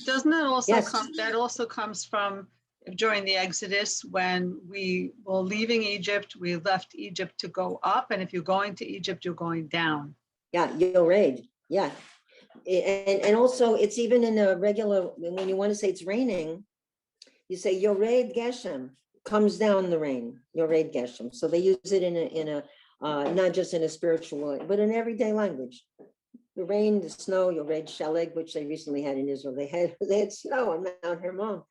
Doesn't it also Yes. come, that also comes from during the Exodus when we were leaving Egypt, we left Egypt to go up. And if you're going to Egypt, you're going down. Yeah, Yored. Yeah. And also it's even in a regular, when you want to say it's raining, you say Yored Geshem, comes down the rain, Yored Geshem. So they use it in a not just in a spiritual way, but in everyday language. The rain, the snow, Yored Shaleg, which they recently had in Israel. They had snow on Mount Hermon.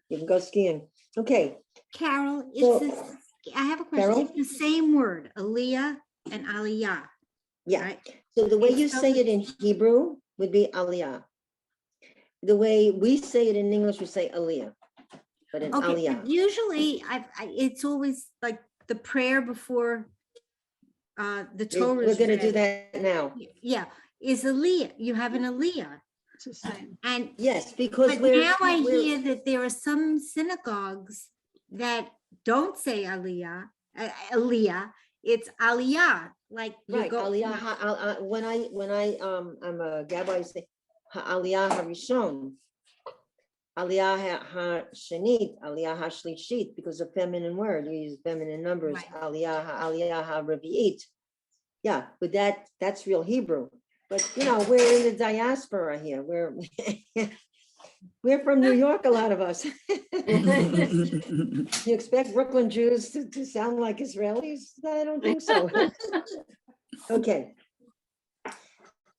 You can go skiing. Okay. Carol, So- I have a question. Carol? It's the same word, Aliyah and Aliyah. Yeah. Right? So the way It's you say it in Hebrew would be Aliyah. The way we say it in English, we say Aliyah, but in Okay, Aliyah. but usually it's always like the prayer before the Torah. We're is going to do read. that now. Yeah, is Aliyah. You have an Aliyah. It's the same. And Yes, because but we're now I we're- hear that there are some synagogues that don't say Aliyah, it's Aliyah, like you right. go. Aliyah. When I'm a Gabbai, I say Aliyah Harishon, Aliyah Hashanit, Aliyah Hashlishit, because of feminine word, you use feminine numbers. Right. Aliyah Haravi'it. Yeah, but that's real Hebrew. But we're in the diaspora here. We're from New York, a lot of us. You expect Brooklyn Jews to sound like Israelis? I don't think so. Okay.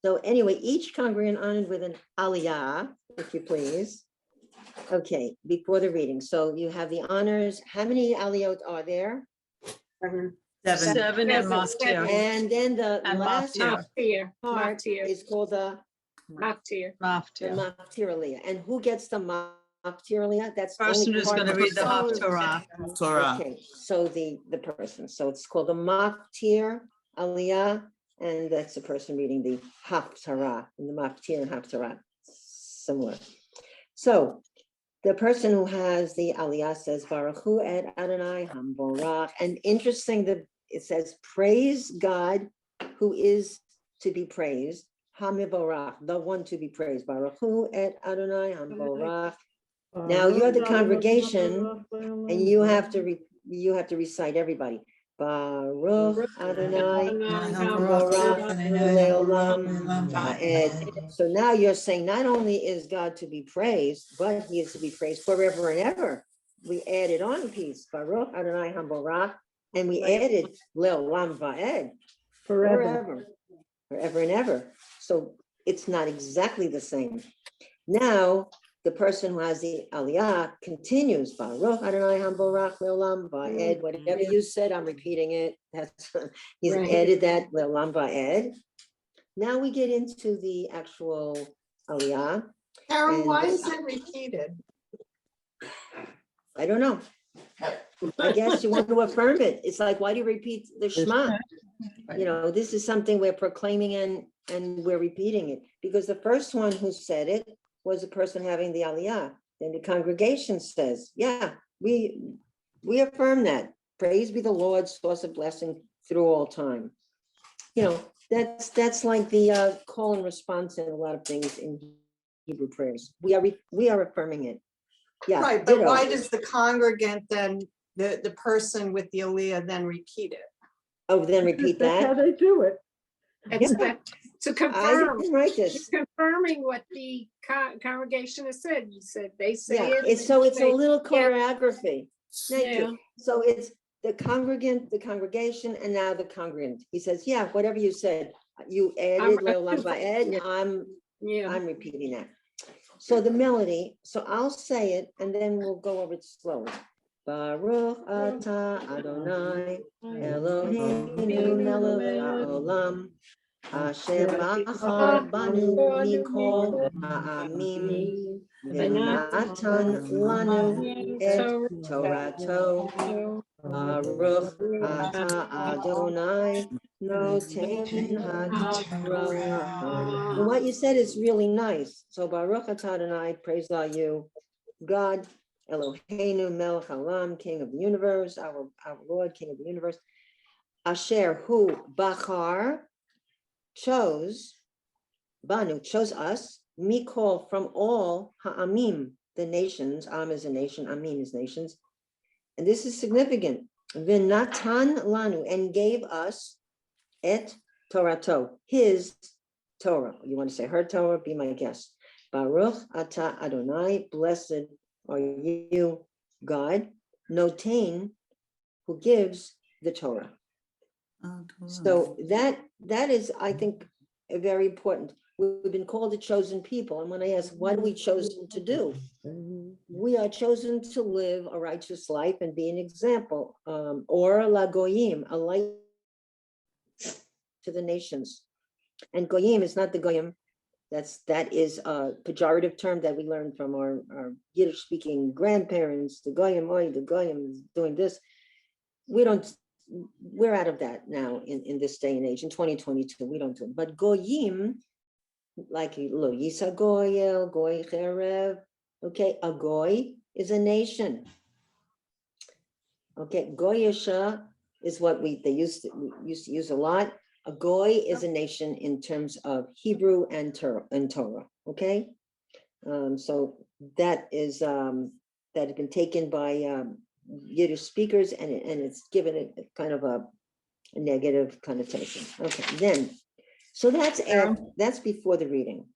So anyway, each congregant honored with an aliyah, if you please. Okay, before the reading. So you have the honors. How many aliyot are there? Seven. Seven and Maftir. And then the And last Maftir. Maftir, part Maftir, is called the Maftir. Maftir. Maftir aliyah. And who gets the Maftir aliyah? That's Person only who's part going to of read the person. Haftarah. Torah. Okay, so the person. So it's called the Maftir aliyah, and that's the person reading the Haftarah, and the Maftir and Haftarah, similar. So the person who has the aliyah says, Baruch Hu et Adonai Hamborach. And interesting that it says, praise God who is to be praised. Hamiborach, the one to be praised. Baruch Hu et Adonai Hamborach. Now you're the congregation, and you have to recite everybody. Baruch Adonai Hamborach Leolam Va'ed. So now you're saying not only is God to be praised, but he is to be praised forever and ever. We added on a piece, Baruch Adonai Hamborach, and we added Leolam Va'ed, Forever. forever and ever. So it's not exactly the same. Now, the person who has the aliyah continues, Baruch Adonai Hamborach Leolam Va'ed. Whatever you said, I'm repeating it. That's he's Right. added that Leolam Va'ed. Now we get into the actual aliyah. Carol, why is it repeated? I don't know. I guess you want to affirm it. It's like, why do you repeat the Shema? You know, this is something we're proclaiming and we're repeating it, because the first one who said it was the person having the aliyah. Then the congregation says, yeah, we affirm that. Praise be the Lord, source of blessing through all time. You know, that's like the call and response in a lot of things in Hebrew prayers. We are affirming it. Yeah. Right, but ditto. why does the congregant then, the person with the aliyah then repeat it? Oh, then repeat That's how that. they do it. It's to I confirm, didn't write this. confirming what the congregation has said. You said, they say Yeah, it. it's so it's a they- little choreography. Thank Yeah. you. So it's the congregant, the congregation, and now the congregant. He says, yeah, whatever you said, you added Leolam Va'ed, I'm repeating that. So the melody, so I'll say it and then we'll go over it slowly. Baruch atah Adonai Eloheinu melech haolam asher bachar banu mikol ha'amim v'natan lanu et Torato. Baruch atah Adonai noten haTorah. And what you said is really nice. So Baruch atah Adonai, praise are you, God, Eloheinu melech haolam, King of the universe, our Lord, King of the universe. Asher hu bachar, chose, banu, chose us, mikol, from all ha'amim, the nations. Am is a nation, amim is nations. And this is significant. V'natan lanu, and gave us et Torato, his Torah. You want to say her Torah? Be my guest. Baruch atah Adonai, blessed are you, God, notain, who gives the Torah. So that is, I think, very important. We've been called a chosen people. And when I ask, what are we chosen to do? We are chosen to live a righteous life and be an example, or la goyim, a light to the nations. And goyim is not the goyim. That is a pejorative term that we learned from our Yiddish speaking grandparents. The goyim, the goyim is doing this. We're out of that now in this day and age. In 2022, we don't do it. But goyim, like lo yisa goyel, goy cherev. Okay, a goy is a nation. Okay, goyisha is what we used to use a lot. A goy is a nation in terms of Hebrew and Torah. Okay, so that is that has been taken by Yiddish speakers, and it's given it kind of a negative connotation. Okay, then, so that's before the reading.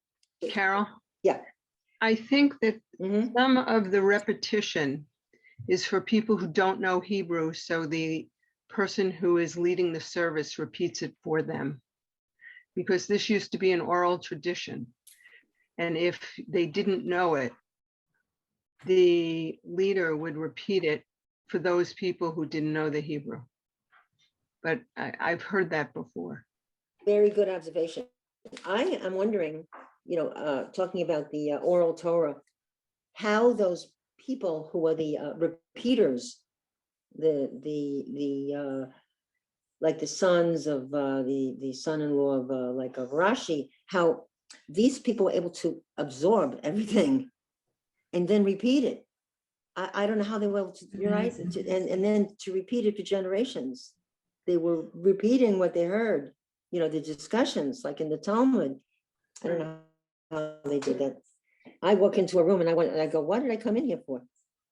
Carol? Yeah. I think that some of the repetition is for people who don't know Hebrew, so the person who is leading the service repeats it for them, because this used to be an oral tradition. And if they didn't know it, the leader would repeat it for those people who didn't know the Hebrew. But I've heard that before. Very good observation. I am wondering, talking about the oral Torah, how those people who are the repeaters, like the sons of the son-in-law of Rashi, how these people were able to absorb everything and then repeat it. I don't know how they were able to, you're right, and then to repeat it for generations. They were repeating what they heard, the discussions, like in the Talmud. I don't know how they did that. I walk into a room and I go, what did I come in here for?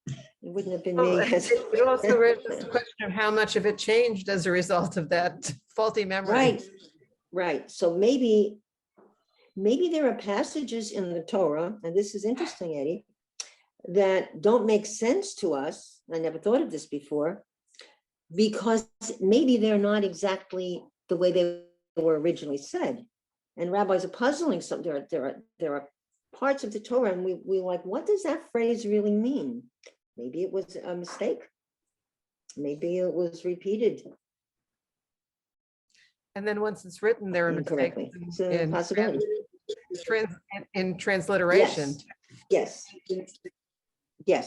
It wouldn't have been me. It also raises the question of how much of it changed as a result of that faulty memory. Right. So maybe there are passages in the Torah, and this is interesting, Eddie, that don't make sense to us. I never thought of this before, because maybe they're not exactly the way they were originally said. And rabbis are puzzling some. There are parts of the Torah, and we like, what does that phrase really mean? Maybe it was a mistake. Maybe it was repeated And then once it's written, there are mistakes incorrectly. It's a possibility. in transliteration. Yes.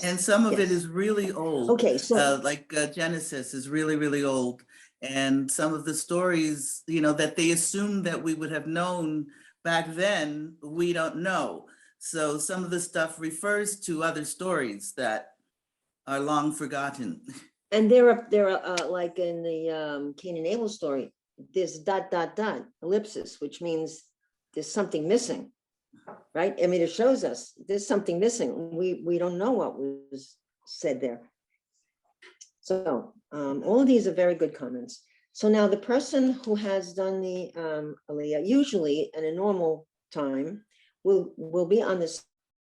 And some of it yes. is really old. Okay, so like Genesis is really, really old. And some of the stories, that they assumed that we would have known back then, we don't know. So some of the stuff refers to other stories that are long forgotten. and there are like in the Cain and Abel story, there's ... ellipsis, which means there's something missing, right? I mean, it shows us there's something missing. We don't know what was said there. So all of these are very good comments. So now the person who has done the Aliyah, usually in a normal time, will be on the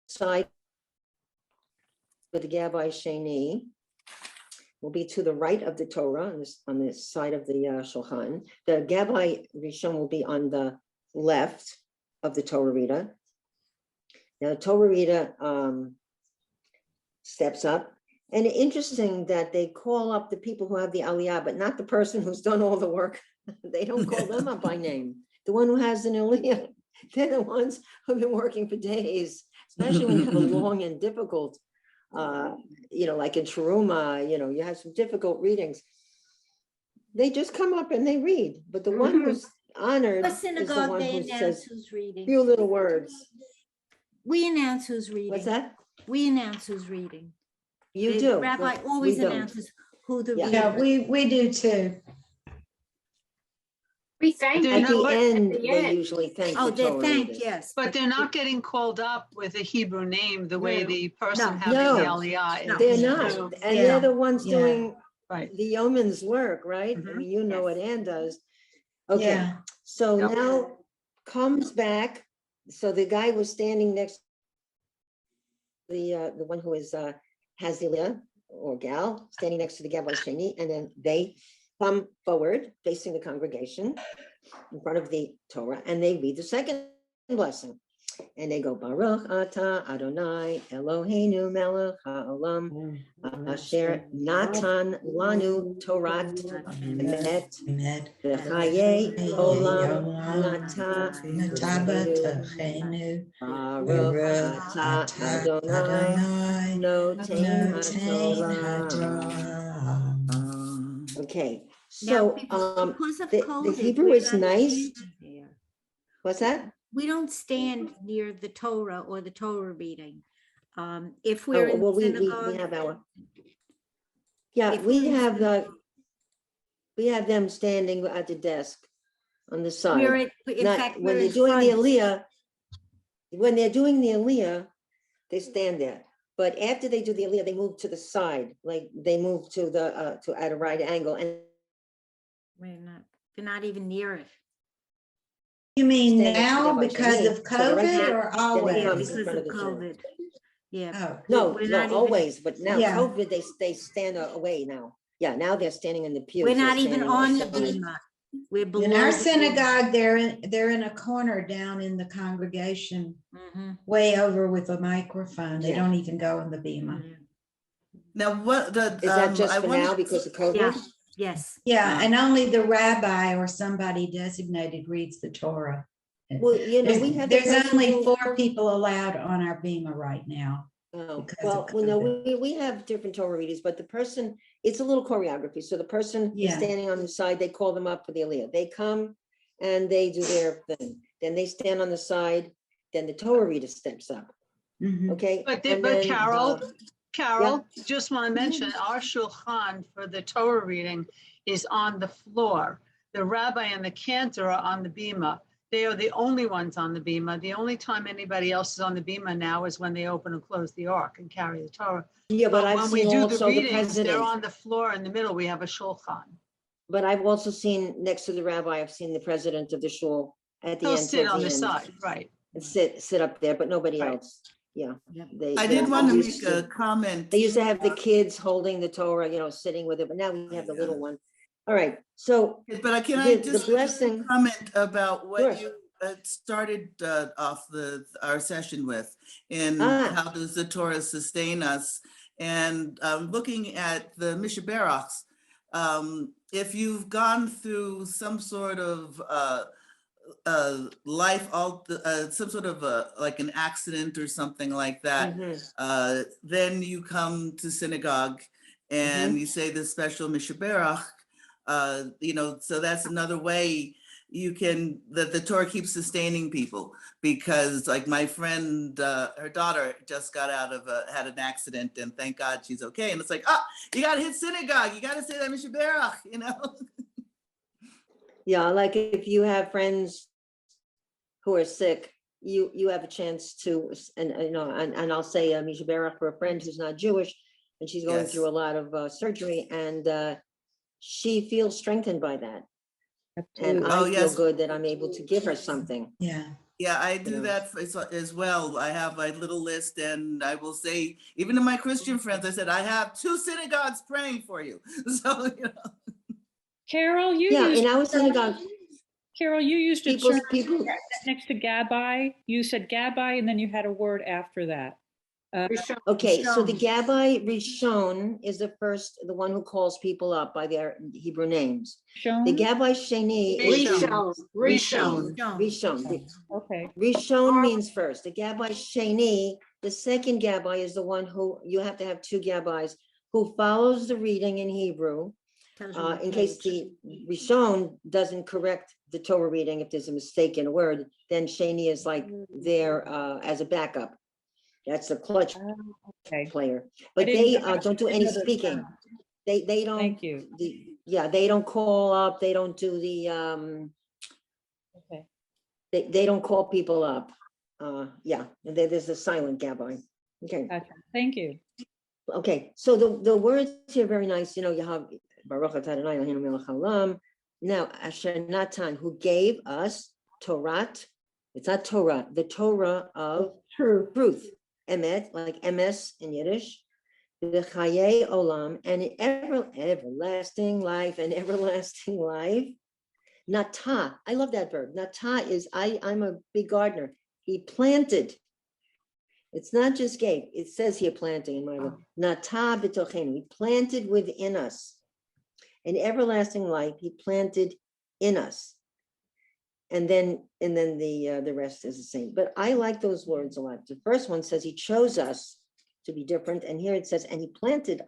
side of the Gabbai Sheni, will be to the right of the Torah on this side of the Shulchan. The Gabbai Rishon will be on the left of the Torah reader. Now the Torah reader steps up. And interesting that they call up the people who have the Aliyah, but not the person who's done all the work. They don't call them up by name. The one who has an Aliyah, they're the ones who've been working for days, especially when you have a long and difficult, like in Teruma, you have some difficult readings. They just come up and they read, but the one who's honored What is the synagogue one they who announce says who's reading? few little words. We announce who's reading. What's that? We announce who's reading. You The do. Rabbi but always we don't. announces who the Yeah. reader Yeah, is. we do too. We thank They're At not- the but- end, the they end. usually thank Oh, the they Torah thank, readers. yes. But they're not getting called up with a Hebrew name the way No. the person No. having the No. Aliyah is. They're No. not, and Yeah. they're the ones Yeah. doing Right. the yeoman's work, right? I Mhm. mean, you know what Ann does. Okay, Yeah. so Yep. now comes back, so the guy was standing next, the one who is has the Aliyah, or gal, standing next to the Gabbai Sheni, and then they come forward facing the congregation in front of the Torah, and they read the second blessing. And they go, Baruch Ata Adonai Eloheinu melech haolam asher natan lanu Torat emet v'chayei olam nata Natabata Baruch Ata Adonai noten haTorah. Okay, Now, so because of the COVID, Hebrew we're is not nice. standing there. What's that? We don't stand near the Torah or the Torah reading. If we're Oh, in well, we synagogue. have our, yeah, if we're in we have them standing at the desk on the We're side. in Not, fact, when we're they're in doing the front. Aliyah, when they're doing the Aliyah, they stand there. But after they do the Aliyah, they move to the side, like they move to the, to at a right angle, and We're not even near it. You mean Stand next to now Gabbai because Sheni, of so the right COVID hand, or then they always? come in Because front of of the Torah. COVID. Yeah. Oh, No, We're no, not even- always, but now Yeah. COVID, they stand away now. Yeah, now they're standing in the pews. We're they're not even standing on the outside. bima. We're In below our the- synagogue, they're in a corner down in the congregation, Mhm. way over with a microphone. They Yeah. don't even go in the bema. Now, what the, Is that just I for wanted- now because of COVID? Yeah, yes. Yeah, and only the rabbi or somebody designated reads the Torah. Well, you know, we had the There's person only who- 4 people allowed on our bema right now. Oh, because well, of no, COVID. we have different Torah readers, but the person, it's a little choreography. So the person is Yeah. standing on the side, they call them up for the aliyah. They come and they do their thing. Then they stand on the side, then the Torah reader steps up, Mhm. okay? But And but then, Carol, just want to mention, our shulchan for the Torah reading is on the floor. The rabbi and the cantor are on the bima. They are the only ones on the bima. The only time anybody else is on the bima now is when they open and close the ark and carry the Torah. Yeah, but I've when we seen do the also the readings, they're president, on the floor in the middle. We have a shulchan. but I've also seen next to the rabbi, I've seen the president of the shul at the He'll end. sit towards on the end, side, right? And sit up there, but nobody Right. else. Yeah. Yep. I did want to used make a comment. They used to have the kids holding the Torah, you know, sitting with it, but now we have the little one. All right, so But can I the just blessing. comment about what Sure. you started off our session with, and Ah. how does the Torah sustain us? And looking at the Mishaberachs, if you've gone through some sort of some sort of like an accident or something like that, then you come to synagogue and you say the special Mishaberach. You know, so that's another way you can, that the Torah keeps sustaining people, because like my friend, her daughter just got out of had an accident, and thank God she's okay. And it's like, you got to hit synagogue. You got to say that Mishaberach, you know? Yeah, like if you have friends who are sick, you have a chance to, and you know, and I'll say Mishaberach for a friend who's not Jewish, and she's going Yes. through a lot of surgery, and she feels strengthened by that. And I feel good that I'm able to give her something. Yeah. Yeah, I do that as well. I have my little list, and I will say, even to my Christian friends, I said, I have 2 synagogues praying for you. So, you know. Carol, you Yeah, used in our synagogue, Carol, you used a people, term next to Gabbai. You said Gabbai, and then you had a word after that. okay, so the Gabbai Rishon is the first, the one who calls people up by their Hebrew names. The Gabbai Sheni is Rishon. Okay. Rishon means first. The Gabbai Sheni, the second Gabbai, is the one who, you have to have 2 Gabbais, who follows the reading in Hebrew. In case the Rishon doesn't correct the Torah reading, if there's a mistake in a word, then Sheni is like there as a backup. That's the clutch player. But they don't do any speaking. They don't. Thank you. They don't call up. They don't do the. They don't call people up. There's a silent Gabbai. Okay. Gotcha. Thank you. Okay, so the words here are very nice. You know, you have Baruch atah Adonai Eloheinu melech haolam. Now, Asher Natan, who gave us Torah. It's not Torah, the Torah of truth. Emet, like MS in Yiddish. The Chaye Olam, and everlasting life, and everlasting life. Nata, I love that verb. Nata is, I'm a big gardener. He planted. It's not just gave. It says here planting in my book. Nata b'tochenu. He planted within us. An everlasting life he planted in us. And then the rest is the same. But I like those words a lot. The first one says he chose us to be different. And here it says, and he planted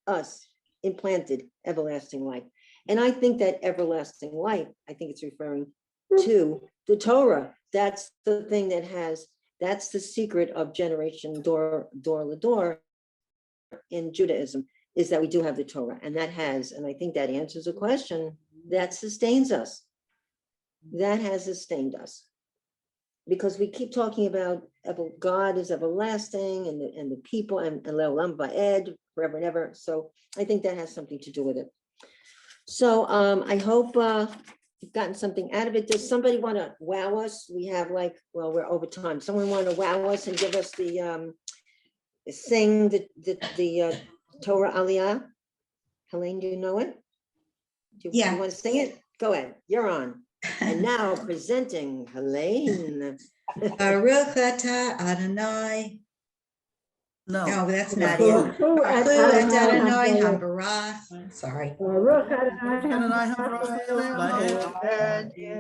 us, implanted everlasting life. And I think that everlasting life, I think it's referring to the Torah. That's the thing that's the secret of generation door lador in Judaism, is that we do have the Torah. And and I think that answers a question that sustains us. That has sustained us. Because we keep talking about God is everlasting, and the people, and le'olam va'ed, forever and ever. So I think that has something to do with it. So I hope you've gotten something out of it. Does somebody want to wow us? We have we're over time. Someone want to wow us and give us sing the Torah Aliyah? Helene, do you know it? Do you want to sing it? Go ahead, you're on. And now presenting Helene. Baruch atah Adonai. No. No, that's not it. Baruch atah Adonai Habarach. Sorry. Baruch Adonai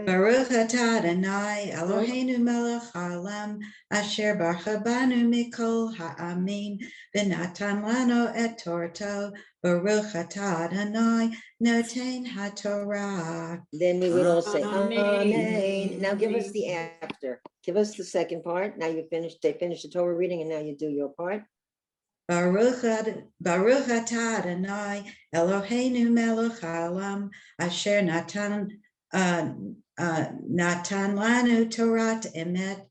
Baruch atah Adonai Eloheinu melech haolam asher baruch banu mikol ha'amin v'natan lanu et Torato. Baruch atah Adonai noten haTorah. Then we would all say, Amen. Amen. Now give us the after. Give us the second part. Now you finished, they finished the Torah reading and now you do your part. Baruch atah Adonai Eloheinu melech haolam asher natan lanu Torat emet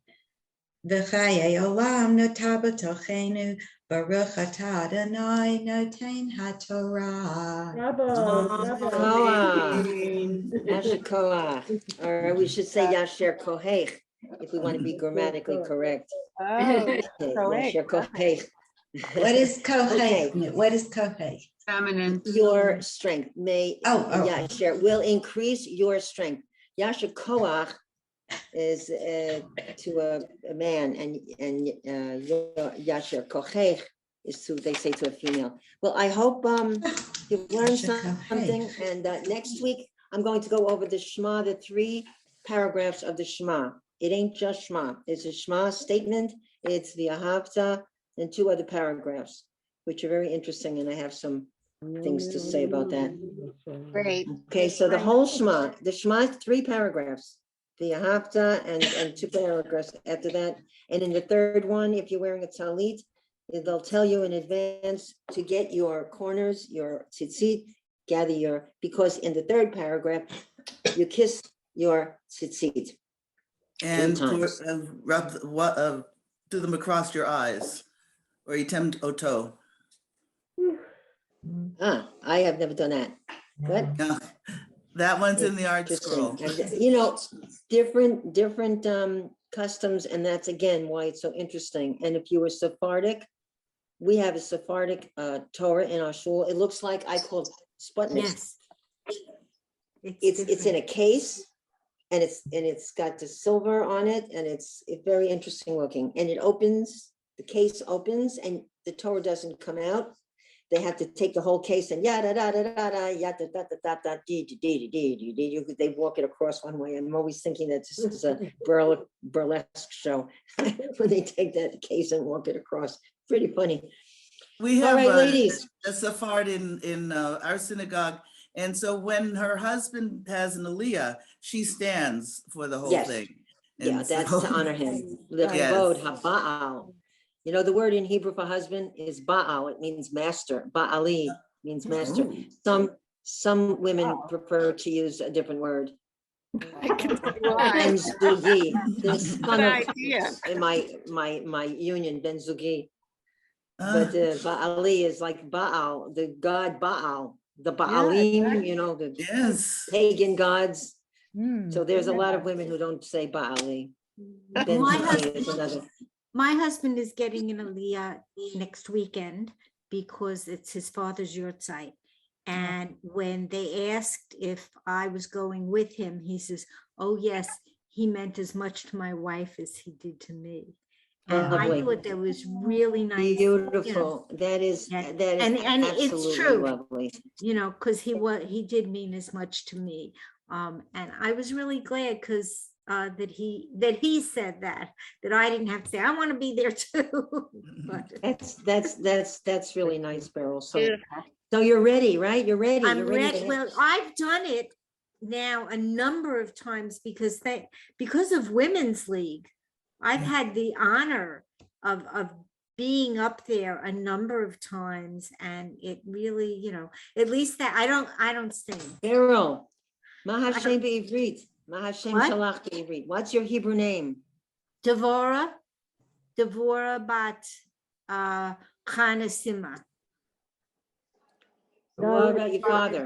v'chayei olam notah b'tochenu. Baruch atah Adonai noten haTorah. Yasher Koach. Or we should say Yasher Kohech if we want to be grammatically correct. Okay, Yasher Kohech. What is Okay. kohei? What is kohei? Feminine. Your strength may, Oh, Yasher will increase your strength. Yasher Koach is to a man, and Yasher Kochech is to, they say, to a female. Well, I hope you've learned something, and next week I'm going to go over the Shema, the 3 paragraphs of the Shema. It ain't just Shema. It's a Shema statement. It's the Ahavta and 2 other paragraphs, which are very interesting, and I have some things to say about that. Great. Okay, so the whole Shema, the Shema is 3 paragraphs, the Ahavta and 2 paragraphs after that. And in the 3rd one, if you're wearing a talit, they'll tell you in advance to get your corners, your tzitzit, gather your, because in the 3rd paragraph, you kiss your tzitzit. And times. do them across your eyes, or item oto. I have never done that. What? Yeah, that one's in the art Interesting. scroll. And, you know, different customs, and that's again why it's so interesting. And if you were Sephardic, we have a Sephardic Torah in our shul. It looks like, I call it Sputnik. Yes. It's in a case, and it's got the silver on it, and it's very interesting looking. And it opens, the case opens, and the Torah doesn't come out. They have to take the whole case and yada da da da da yada da da da da they walk it across one way. I'm always thinking that this is a burlesque show when they take that case and walk it across. Pretty funny. We have All right, ladies. a Sephard in our synagogue, and so when her husband has an aliyah, she stands for the whole Yes. thing. Yeah, And that's so- to honor him. The Yes. Kavod HaBa'al. You know, the word in Hebrew for husband is Baal. It means master. Ba'ali means master. Some women prefer to use a different word. Ben Zugi, the son Good of idea. in my union, Ben Zugi. Ah, But Ba'ali is like Baal, the god Baal, the Baalim, you know, the yes. pagan gods. Hmm. So there's a lot of women who don't say Baali. Ben My Zugi is another. My husband is getting an aliyah next weekend because it's his father's yurtzeit. And when they asked if I was going with him, he says, "Oh yes, he meant as much to my wife as he did to me." And I Lovely. thought that was really nice. you know. Beautiful. That is Yeah. that is And it's absolutely true. lovely. You know, because he did mean as much to me. And I was really glad because that he said that I didn't have to say, I want to be there too. But That's really nice, Beryl. So you're ready, right? You're ready. I'm You're ready. ready. Well, I've done it now a number of times because of Women's League. I've had the honor of being up there a number of times, and it really, you know, at least that I don't sing. Beryl, Ma Hashem Be'ivrit. Ma Hashem What? Shalach Be'ivrit. What's your Hebrew name? Devorah bat Chanasima. What about your father?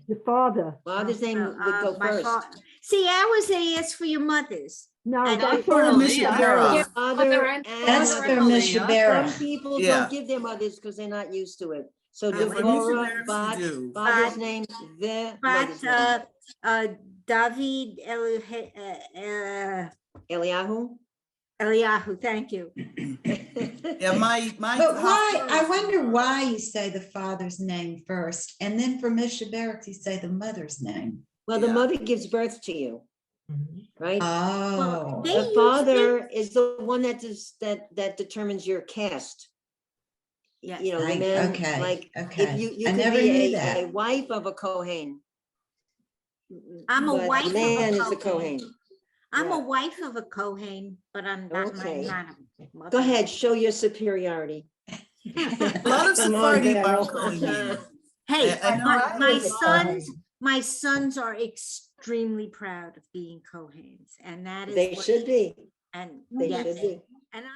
Your father. Father's name would go My first. See, I asked for your mother's. No, And that's For for Mishabera. Father and and That's mother. for Mishabera. Some people Yeah. don't give their mothers because they're not used to it. So Yeah, for Devorah, Mishnah Bat, do. father's Bat- name, the But mother's name. David Eliyahu. Eliyahu, thank you. Yeah, my. But why, I Haftarah is- wonder why you say the father's name first, and then for Mishnah Barak, you say the mother's name. Well, the Yeah. mother gives birth to you, right? Oh, they- The use father is the one that determines your caste. Yes. You know, the Right, man, okay, like, if okay. you I could never be knew a that. wife of a Kohen. I'm a but wife of a man is the Kohen. Kohen. I'm a Yeah. wife of a Kohen, but I'm not, Okay. not a mother. Go ahead, show your superiority. A lot of Come on, Sephardim are Daryl. Kohanim. Hey, I know- my sons are extremely proud of being Kohens, and that is They what- should be. And They yes, should be. and I'm